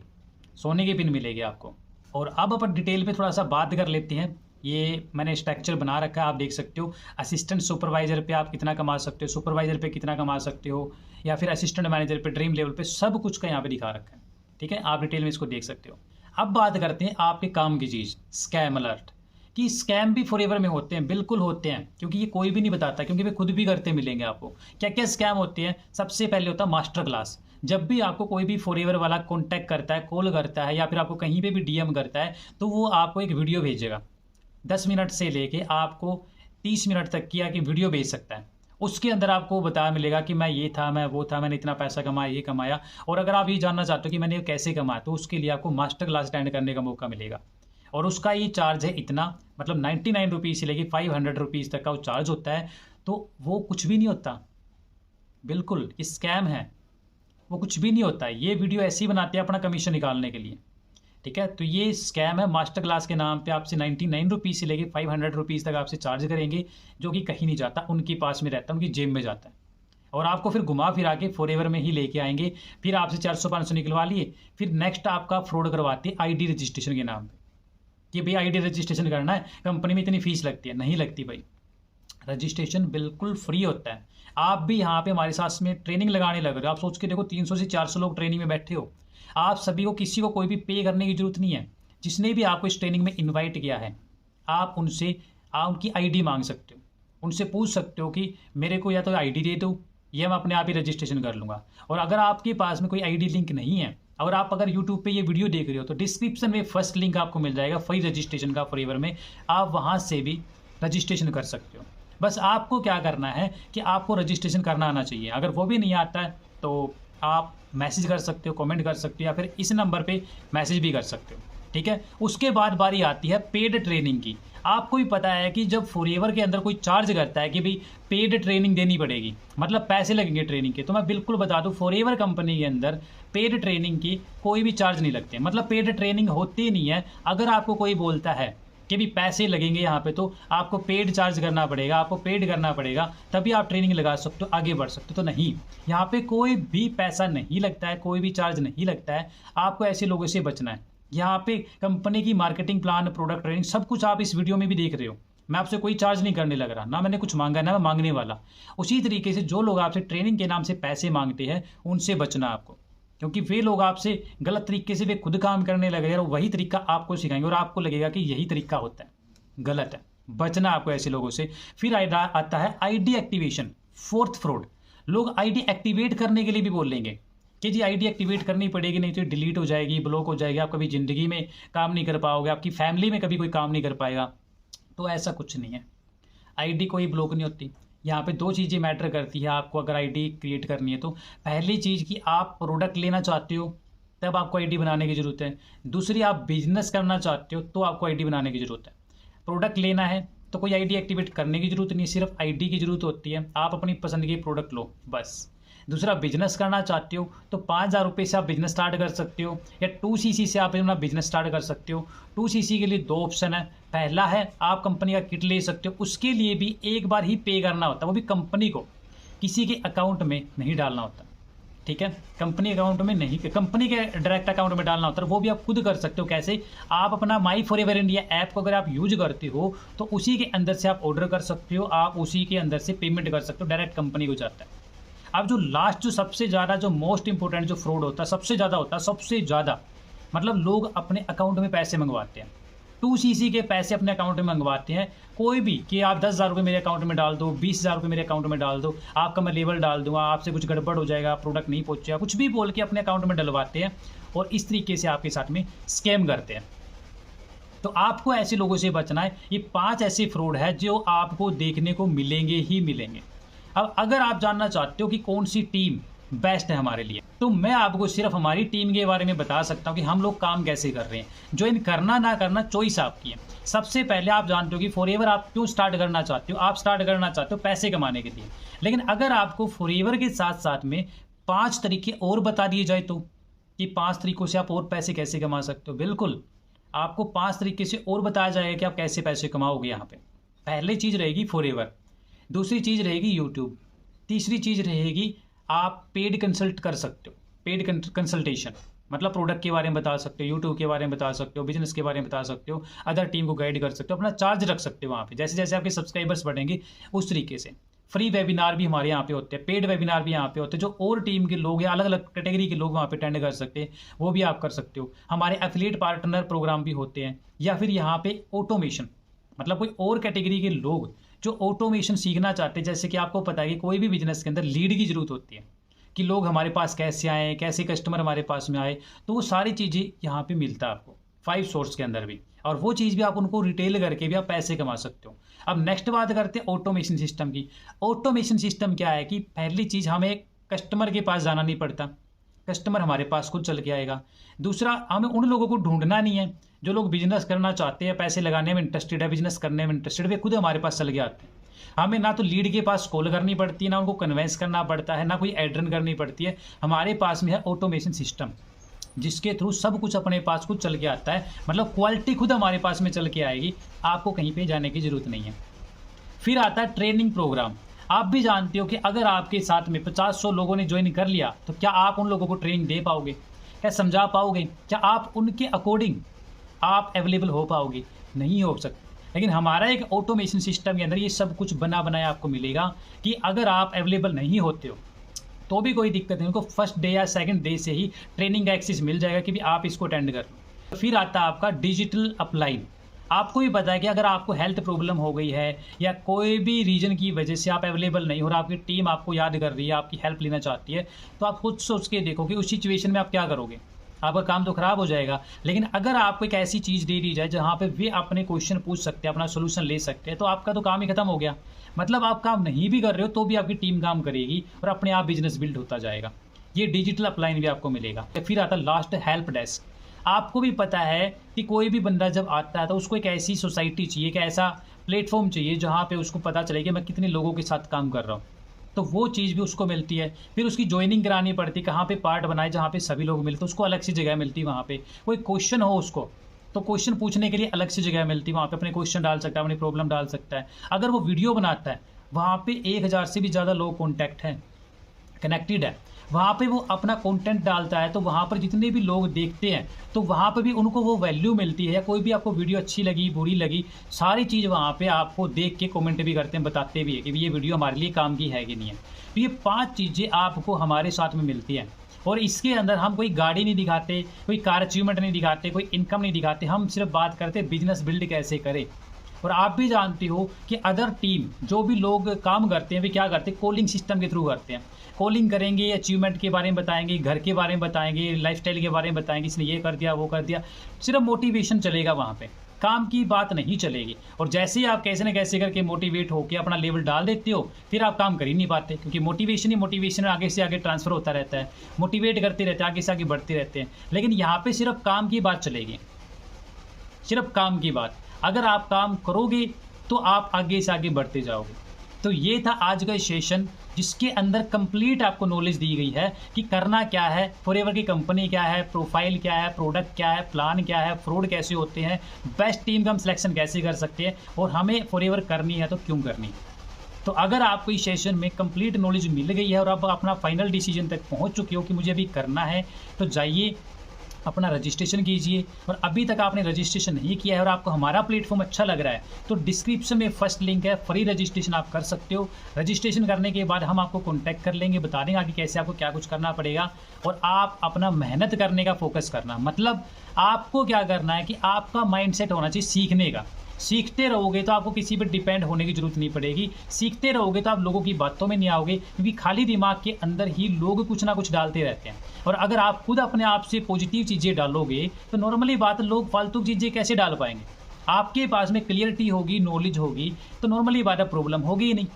सोने की पिन मिलेगी आपको। और अब अपन डिटेल में थोड़ा सा बात कर लेते हैं। ये मैंने स्ट्रक्चर बना रखा है, आप देख सकते हो। असिस्टेंट सुपरवाइजर पे आप कितना कमा सकते हो, सुपरवाइजर पे कितना कमा सकते हो, या फिर असिस्टेंट मैनेजर पे, ड्रीम लेवल पे, सब कुछ का यहाँ पे दिखा रखा है। ठीक है, आप डिटेल में इसको देख सकते हो। अब बात करते हैं आपके काम की चीज़, स्कैम अलर्ट। कि स्कैम भी फॉरएवर में होते हैं, बिल्कुल होते हैं, क्योंकि ये कोई भी नहीं बताता, क्योंकि वे खुद भी करते मिलेंगे आपको। क्या क्या स्कैम होते हैं? सबसे पहले होता है मास्टर क्लास। जब भी आपको कोई भी फॉरएवर वाला कॉन्टैक्ट करता है, कॉल करता है, या फिर आपको कहीं पे भी डीएम करता है, तो वो आपको एक वीडियो भेजेगा। 10 मिनट से लेके आपको 30 मिनट तक की आके वीडियो भेज सकता है। उसके अंदर आपको बता मिलेगा कि मैं ये था, मैं वो था, मैंने इतना पैसा कमाया, ये कमाया। और अगर आप ये जानना चाहते हो कि मैंने ये कैसे कमाया, तो उसके लिए आपको मास्टर क्लास अटेंड करने का मौका मिलेगा। और उसका ये चार्ज है इतना, मतलब 99 रुपीज़ से लेके 500 रुपीज़ तक का वो चार्ज होता है। तो वो कुछ भी नहीं होता, बिल्कुल ये स्कैम है, वो कुछ भी नहीं होता है। ये वीडियो ऐसे ही बनाते हैं अपना कमीशन निकालने के लिए। ठीक है, तो ये स्कैम है। मास्टर क्लास के नाम पे आपसे 99 रुपीज़ से लेके 500 रुपीज़ तक आपसे चार्ज करेंगे, जो कि कहीं नहीं जाता, उनके पास में रहता है, उनकी जेब में जाता है। और आपको फिर घुमा फिरा के फॉरएवर में ही लेके आएंगे। फिर आपसे 400-500 निकलवा लिए, फिर नेक्स्ट आपका फ्रॉड करवाते हैं आईडी रजिस्ट्रेशन के नाम पे, कि भाई आईडी रजिस्ट्रेशन करना है, कंपनी में इतनी फीस लगती है। नहीं लगती भाई, रजिस्ट्रेशन बिल्कुल फ्री होता है। आप भी यहाँ पे हमारे साथ में ट्रेनिंग लगाने लग रहे हो, आप सोच के देखो 300 से 400 लोग ट्रेनिंग में बैठे हो। आप सभी को, किसी को कोई भी पे करने की जरूरत नहीं है। जिसने भी आपको इस ट्रेनिंग में इनवाइट किया है, आप उनसे उनकी आईडी मांग सकते हो, उनसे पूछ सकते हो कि मेरे को या तो आईडी दे दो, या मैं अपने आप ही रजिस्ट्रेशन कर लूँगा। और अगर आपके पास में कोई आईडी लिंक नहीं है, और आप अगर यूट्यूब पे ये वीडियो देख रहे हो, तो डिस्क्रिप्शन में फर्स्ट लिंक आपको मिल जाएगा फ्री रजिस्ट्रेशन का फॉरएवर में। आप वहाँ से भी रजिस्ट्रेशन कर सकते हो। बस आपको क्या करना है कि आपको रजिस्ट्रेशन करना आना चाहिए। अगर वो भी नहीं आता है तो आप मैसेज कर सकते हो, कमेंट कर सकते हो, या फिर इस नंबर पे मैसेज भी कर सकते हो। ठीक है, उसके बाद बारी आती है पेड ट्रेनिंग की। आपको भी पता है कि जब फॉरएवर के अंदर कोई चार्ज करता है कि भाई पेड ट्रेनिंग देनी पड़ेगी, मतलब पैसे लगेंगे ट्रेनिंग के, तो मैं बिल्कुल बता दूं फॉरएवर कंपनी के अंदर पेड ट्रेनिंग की कोई भी चार्ज नहीं लगते, मतलब पेड ट्रेनिंग होती नहीं है। अगर आपको कोई बोलता है कि भी पैसे लगेंगे यहाँ पे, तो आपको पेड चार्ज करना पड़ेगा, आपको पेड करना पड़ेगा, तभी आप ट्रेनिंग लगा सकते हो, आगे बढ़ सकते हो। तो नहीं, यहाँ पे कोई भी पैसा नहीं लगता है, कोई भी चार्ज नहीं लगता है। आपको ऐसे लोगों से बचना है। यहाँ पे कंपनी की मार्केटिंग प्लान, प्रोडक्ट ट्रेनिंग, सब कुछ आप इस वीडियो में भी देख रहे हो। मैं आपसे कोई चार्ज नहीं करने लग रहा, ना मैंने कुछ मांगा, ना मैं मांगने वाला। उसी तरीके से जो लोग आपसे ट्रेनिंग के नाम से पैसे मांगते हैं, उनसे बचना आपको, क्योंकि वे लोग आपसे गलत तरीके से वे खुद काम करने लगे और वही तरीका आपको सिखाएंगे, और आपको लगेगा कि यही तरीका होता है, गलत है। बचना आपको ऐसे लोगों से। फिर आता है आईडी एक्टिवेशन, फोर्थ फ्रॉड। लोग आईडी एक्टिवेट करने के लिए भी बोल लेंगे कि जी आईडी एक्टिवेट करनी पड़ेगी, नहीं तो डिलीट हो जाएगी, ब्लॉक हो जाएगी, आप कभी ज़िंदगी में काम नहीं कर पाओगे, आपकी फैमिली में कभी कोई काम नहीं कर पाएगा। तो ऐसा कुछ नहीं है, आईडी कोई ब्लॉक नहीं होती। यहाँ पे दो चीज़ें मैटर करती है आपको अगर आईडी क्रिएट करनी है तो। पहली चीज़ कि आप प्रोडक्ट लेना चाहते हो तब आपको आईडी बनाने की ज़रूरत है। दूसरी, आप बिजनेस करना चाहते हो तो आपको आईडी बनाने की ज़रूरत है। प्रोडक्ट लेना है तो कोई आईडी एक्टिवेट करने की ज़रूरत नहीं, सिर्फ आईडी की ज़रूरत होती है। आप अपनी पसंद के प्रोडक्ट लो बस। दूसरा, बिजनेस करना चाहते हो तो 5,000 रुपये से आप बिजनेस स्टार्ट कर सकते हो, या 2cc से आप अपना बिजनेस स्टार्ट कर सकते हो। 2cc के लिए 2 ऑप्शन है। पहला है आप कंपनी का किट ले सकते हो, उसके लिए भी एक बार ही पे करना होता है, वो भी कंपनी को, किसी के अकाउंट में नहीं डालना होता। ठीक है, कंपनी अकाउंट में नहीं, कंपनी के डायरेक्ट अकाउंट में डालना होता है। वो भी आप खुद कर सकते हो। कैसे? आप अपना माई फॉरएवर इंडिया ऐप को अगर आप यूज करते हो तो उसी के अंदर से आप ऑर्डर कर सकते हो, आप उसी के अंदर से पेमेंट कर सकते हो, डायरेक्ट कंपनी को जाता है। अब जो लास्ट, जो सबसे ज़्यादा, जो मोस्ट इंपॉर्टेंट जो फ्रॉड होता है, सबसे ज़्यादा होता है, सबसे ज़्यादा मतलब लोग अपने अकाउंट में पैसे मंगवाते हैं। 2cc के पैसे अपने अकाउंट में मंगवाते हैं, कोई भी, कि आप 10,000 रुपये मेरे अकाउंट में डाल दो, 20,000 रुपये मेरे अकाउंट में डाल दो, आपका मैं लेबल डाल दूंगा, आपसे कुछ गड़बड़ हो जाएगा, प्रोडक्ट नहीं पहुंचेगा, कुछ भी बोल के अपने अकाउंट में डलवाते हैं और इस तरीके से आपके साथ में स्कैम करते हैं। तो आपको ऐसे लोगों से बचना है। ये 5 ऐसे फ्रॉड है जो आपको देखने को मिलेंगे ही मिलेंगे। अब अगर आप जानना चाहते हो कि कौन सी टीम बेस्ट है हमारे लिए, तो मैं आपको सिर्फ हमारी टीम के बारे में बता सकता हूं कि हम लोग काम कैसे कर रहे हैं। ज्वाइन करना ना करना चॉइस आपकी है। सबसे पहले आप जानते हो कि फॉरएवर आप क्यों स्टार्ट करना चाहते हो। आप स्टार्ट करना चाहते हो पैसे कमाने के लिए, लेकिन अगर आपको फॉरएवर के साथ साथ में 5 तरीके और बता दिए जाए तो कि 5 तरीकों से आप और पैसे कैसे कमा सकते हो, बिल्कुल आपको 5 तरीके से और बताया जाएगा कि आप कैसे पैसे कमाओगे। यहाँ पे पहली चीज़ रहेगी फॉरएवर, दूसरी चीज़ रहेगी यूट्यूब, तीसरी चीज़ रहेगी आप पेड कंसल्ट कर सकते हो। पेड कंसल्टेशन मतलब प्रोडक्ट के बारे में बता सकते हो, यूट्यूब के बारे में बता सकते हो, बिजनेस के बारे में बता सकते हो, अदर टीम को गाइड कर सकते हो, अपना चार्ज रख सकते हो वहाँ पे। जैसे जैसे आपके सब्सक्राइबर्स बढ़ेंगे उस तरीके से। फ्री वेबिनार भी हमारे यहाँ पे होते हैं, पेड वेबिनार भी यहाँ पे होते हैं, जो और टीम के लोग या अलग अलग कैटेगरी के लोग वहाँ पे अटेंड कर सकते हैं, वो भी आप कर सकते हो। हमारे एफिलिएट पार्टनर प्रोग्राम भी होते हैं, या फिर यहाँ पे ऑटोमेशन मतलब कोई और कैटेगरी के लोग जो ऑटोमेशन सीखना चाहते हैं। जैसे कि आपको पता है कि कोई भी बिजनेस के अंदर लीड की जरूरत होती है कि लोग हमारे पास कैसे आए, कैसे कस्टमर हमारे पास में आए, तो वो सारी चीज़ें यहाँ पे मिलता है आपको 5 सोर्स के अंदर भी, और वो चीज़ भी आप उनको रिटेल करके भी आप पैसे कमा सकते हो। अब नेक्स्ट बात करते हैं ऑटोमेशन सिस्टम की। ऑटोमेशन सिस्टम क्या है कि पहली चीज़, हमें कस्टमर के पास जाना नहीं पड़ता, कस्टमर हमारे पास खुद चल के आएगा। दूसरा, हमें उन लोगों को ढूंढना नहीं है जो लोग बिजनेस करना चाहते हैं, पैसे लगाने में इंटरेस्टेड है, बिजनेस करने में इंटरेस्टेड, वे खुद हमारे पास चल के आते हैं। हमें ना तो लीड के पास कॉल करनी पड़ती है, ना उनको कन्वेंस करना पड़ता है, ना कोई एड्रन करनी पड़ती है। हमारे पास में है ऑटोमेशन सिस्टम, जिसके थ्रू सब कुछ अपने पास खुद चल के आता है। मतलब क्वालिटी खुद हमारे पास में चल के आएगी, आपको कहीं पे जाने की ज़रूरत नहीं है। फिर आता है ट्रेनिंग प्रोग्राम। आप भी जानते हो कि अगर आपके साथ में 50-100 लोगों ने ज्वाइन कर लिया तो क्या आप उन लोगों को ट्रेनिंग दे पाओगे, क्या समझा पाओगे, क्या आप उनके अकॉर्डिंग आप अवेलेबल हो पाओगे? नहीं हो सकते। लेकिन हमारा एक ऑटोमेशन सिस्टम के अंदर ये सब कुछ बना बनाया आपको मिलेगा कि अगर आप अवेलेबल नहीं होते हो तो भी कोई दिक्कत नहीं, उनको फर्स्ट डे या सेकंड डे से ही ट्रेनिंग का एक्सेस मिल जाएगा कि भी आप इसको अटेंड कर लो। फिर आता है आपका डिजिटल अपलाइन। आपको भी पता है कि अगर आपको हेल्थ प्रॉब्लम हो गई है या कोई भी रीजन की वजह से आप अवेलेबल नहीं हो रहा, आपकी टीम आपको याद कर रही है, आपकी हेल्प लेना चाहती है, तो आप खुद सोच के देखो कि उस सिचुएशन में आप क्या करोगे। आपका काम तो खराब हो जाएगा, लेकिन अगर आपको एक ऐसी चीज़ दे दी जाए जहाँ पे वे अपने क्वेश्चन पूछ सकते हैं, अपना सोल्यूशन ले सकते हैं, तो आपका तो काम ही खत्म हो गया। मतलब आप काम नहीं भी कर रहे हो तो भी आपकी टीम काम करेगी और अपने आप बिजनेस बिल्ड होता जाएगा। ये डिजिटल अपलाइन भी आपको मिलेगा। फिर आता लास्ट हेल्प डेस्क। आपको भी पता है कि कोई भी बंदा जब आता है तो उसको एक ऐसी सोसाइटी चाहिए, कि ऐसा प्लेटफॉर्म चाहिए जहाँ पे उसको पता चले कि मैं कितने लोगों के साथ काम कर रहा हूँ, तो वो चीज़ भी उसको मिलती है। फिर उसकी ज्वाइनिंग करानी पड़ती है, कहाँ पे पार्ट बनाए जहाँ पे सभी लोग मिलते हैं, उसको अलग सी जगह मिलती है। वहाँ पे कोई क्वेश्चन हो उसको, तो क्वेश्चन पूछने के लिए अलग सी जगह मिलती है, वहाँ पे अपने क्वेश्चन डाल सकता है, अपनी प्रॉब्लम डाल सकता है। अगर वो वीडियो बनाता है, वहाँ पे 1000 से भी ज़्यादा लोग कॉन्टैक्ट हैं, कनेक्टेड है, वहाँ पे वो अपना कंटेंट डालता है, तो वहाँ पर जितने भी लोग देखते हैं तो वहाँ पर भी उनको वो वैल्यू मिलती है। या कोई भी आपको वीडियो अच्छी लगी, बुरी लगी, सारी चीज़ वहाँ पे आपको देख के कमेंट भी करते हैं, बताते भी है कि ये वीडियो हमारे लिए काम की है कि नहीं है। तो ये 5 चीज़ें आपको हमारे साथ में मिलती हैं, और इसके अंदर हम कोई गाड़ी नहीं दिखाते, कोई कार अचीवमेंट नहीं दिखाते, कोई इनकम नहीं दिखाते, हम सिर्फ बात करते बिजनेस बिल्ड कैसे करें। और आप भी जानते हो कि अदर टीम जो भी लोग काम करते हैं वे क्या करते हैं, कॉलिंग सिस्टम के थ्रू करते हैं। कॉलिंग करेंगे, अचीवमेंट के बारे में बताएंगे, घर के बारे में बताएंगे, लाइफस्टाइल के बारे में बताएंगे, इसने ये कर दिया वो कर दिया, सिर्फ मोटिवेशन चलेगा वहाँ पे, काम की बात नहीं चलेगी। और जैसे ही आप कैसे न कैसे करके मोटिवेट होकर अपना लेवल डाल देते हो, फिर आप काम कर ही नहीं पाते, क्योंकि मोटिवेशन ही मोटिवेशन आगे से आगे ट्रांसफ़र होता रहता है, मोटिवेट करते रहते हैं, आगे से आगे बढ़ते रहते हैं। लेकिन यहाँ पे सिर्फ काम की बात चलेगी, सिर्फ काम की बात। अगर आप काम करोगे तो आप आगे से आगे बढ़ते जाओगे। तो ये था आज का सेशन, जिसके अंदर कंप्लीट आपको नॉलेज दी गई है कि करना क्या है, फॉरएवर की कंपनी क्या है, प्रोफाइल क्या है, प्रोडक्ट क्या है, प्लान क्या है, फ्रॉड कैसे होते हैं, बेस्ट टीम का हम सिलेक्शन कैसे कर सकते हैं, और हमें फॉरएवर करनी है तो क्यों करनी है। तो अगर आपको इस सेशन में कंप्लीट नॉलेज मिल गई है और आप अपना फाइनल डिसीजन तक पहुंच चुके हो कि मुझे अभी करना है, तो जाइए अपना रजिस्ट्रेशन कीजिए। और अभी तक आपने रजिस्ट्रेशन नहीं किया है और आपको हमारा प्लेटफॉर्म अच्छा लग रहा है, तो डिस्क्रिप्शन में फर्स्ट लिंक है, फ्री रजिस्ट्रेशन आप कर सकते हो। रजिस्ट्रेशन करने के बाद हम आपको कॉन्टैक्ट कर लेंगे, बता देंगे आगे कैसे आपको क्या कुछ करना पड़ेगा। और आप अपना मेहनत करने का फोकस करना, मतलब आपको क्या करना है कि आपका माइंडसेट होना चाहिए सीखने का। सीखते रहोगे तो आपको किसी पर डिपेंड होने की जरूरत नहीं पड़ेगी, सीखते रहोगे तो आप लोगों की बातों में नहीं आओगे, क्योंकि खाली दिमाग के अंदर ही लोग कुछ ना कुछ डालते रहते हैं। और अगर आप खुद अपने आप से पॉजिटिव चीज़ें डालोगे तो नॉर्मली बात, लोग फालतू चीज़ें कैसे डाल पाएंगे। आपके पास में क्लियरिटी होगी, नॉलेज होगी, तो नॉर्मली बात है प्रॉब्लम होगी ही नहीं।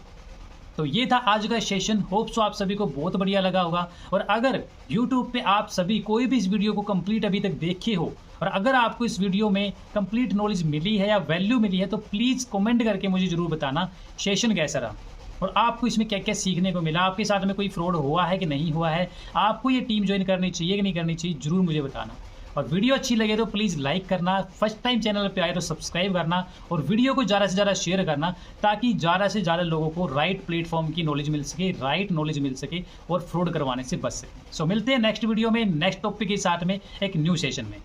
तो ये था आज का सेशन, होप सो आप सभी को बहुत बढ़िया लगा होगा। और अगर यूट्यूब पे आप सभी कोई भी इस वीडियो को कंप्लीट अभी तक देखे हो और अगर आपको इस वीडियो में कंप्लीट नॉलेज मिली है या वैल्यू मिली है, तो प्लीज़ कमेंट करके मुझे ज़रूर बताना सेशन कैसा रहा और आपको इसमें क्या क्या सीखने को मिला, आपके साथ में कोई फ्रॉड हुआ है कि नहीं हुआ है, आपको ये टीम ज्वाइन करनी चाहिए कि नहीं करनी चाहिए, ज़रूर मुझे बताना। और वीडियो अच्छी लगे तो प्लीज़ लाइक करना, फर्स्ट टाइम चैनल पे आए तो सब्सक्राइब करना और वीडियो को ज़्यादा से ज़्यादा शेयर करना, ताकि ज़्यादा से ज़्यादा लोगों को राइट प्लेटफॉर्म की नॉलेज मिल सके, राइट नॉलेज मिल सके और फ्रॉड करवाने से बच सके। सो मिलते हैं नेक्स्ट वीडियो में नेक्स्ट टॉपिक के साथ में एक न्यू सेशन में।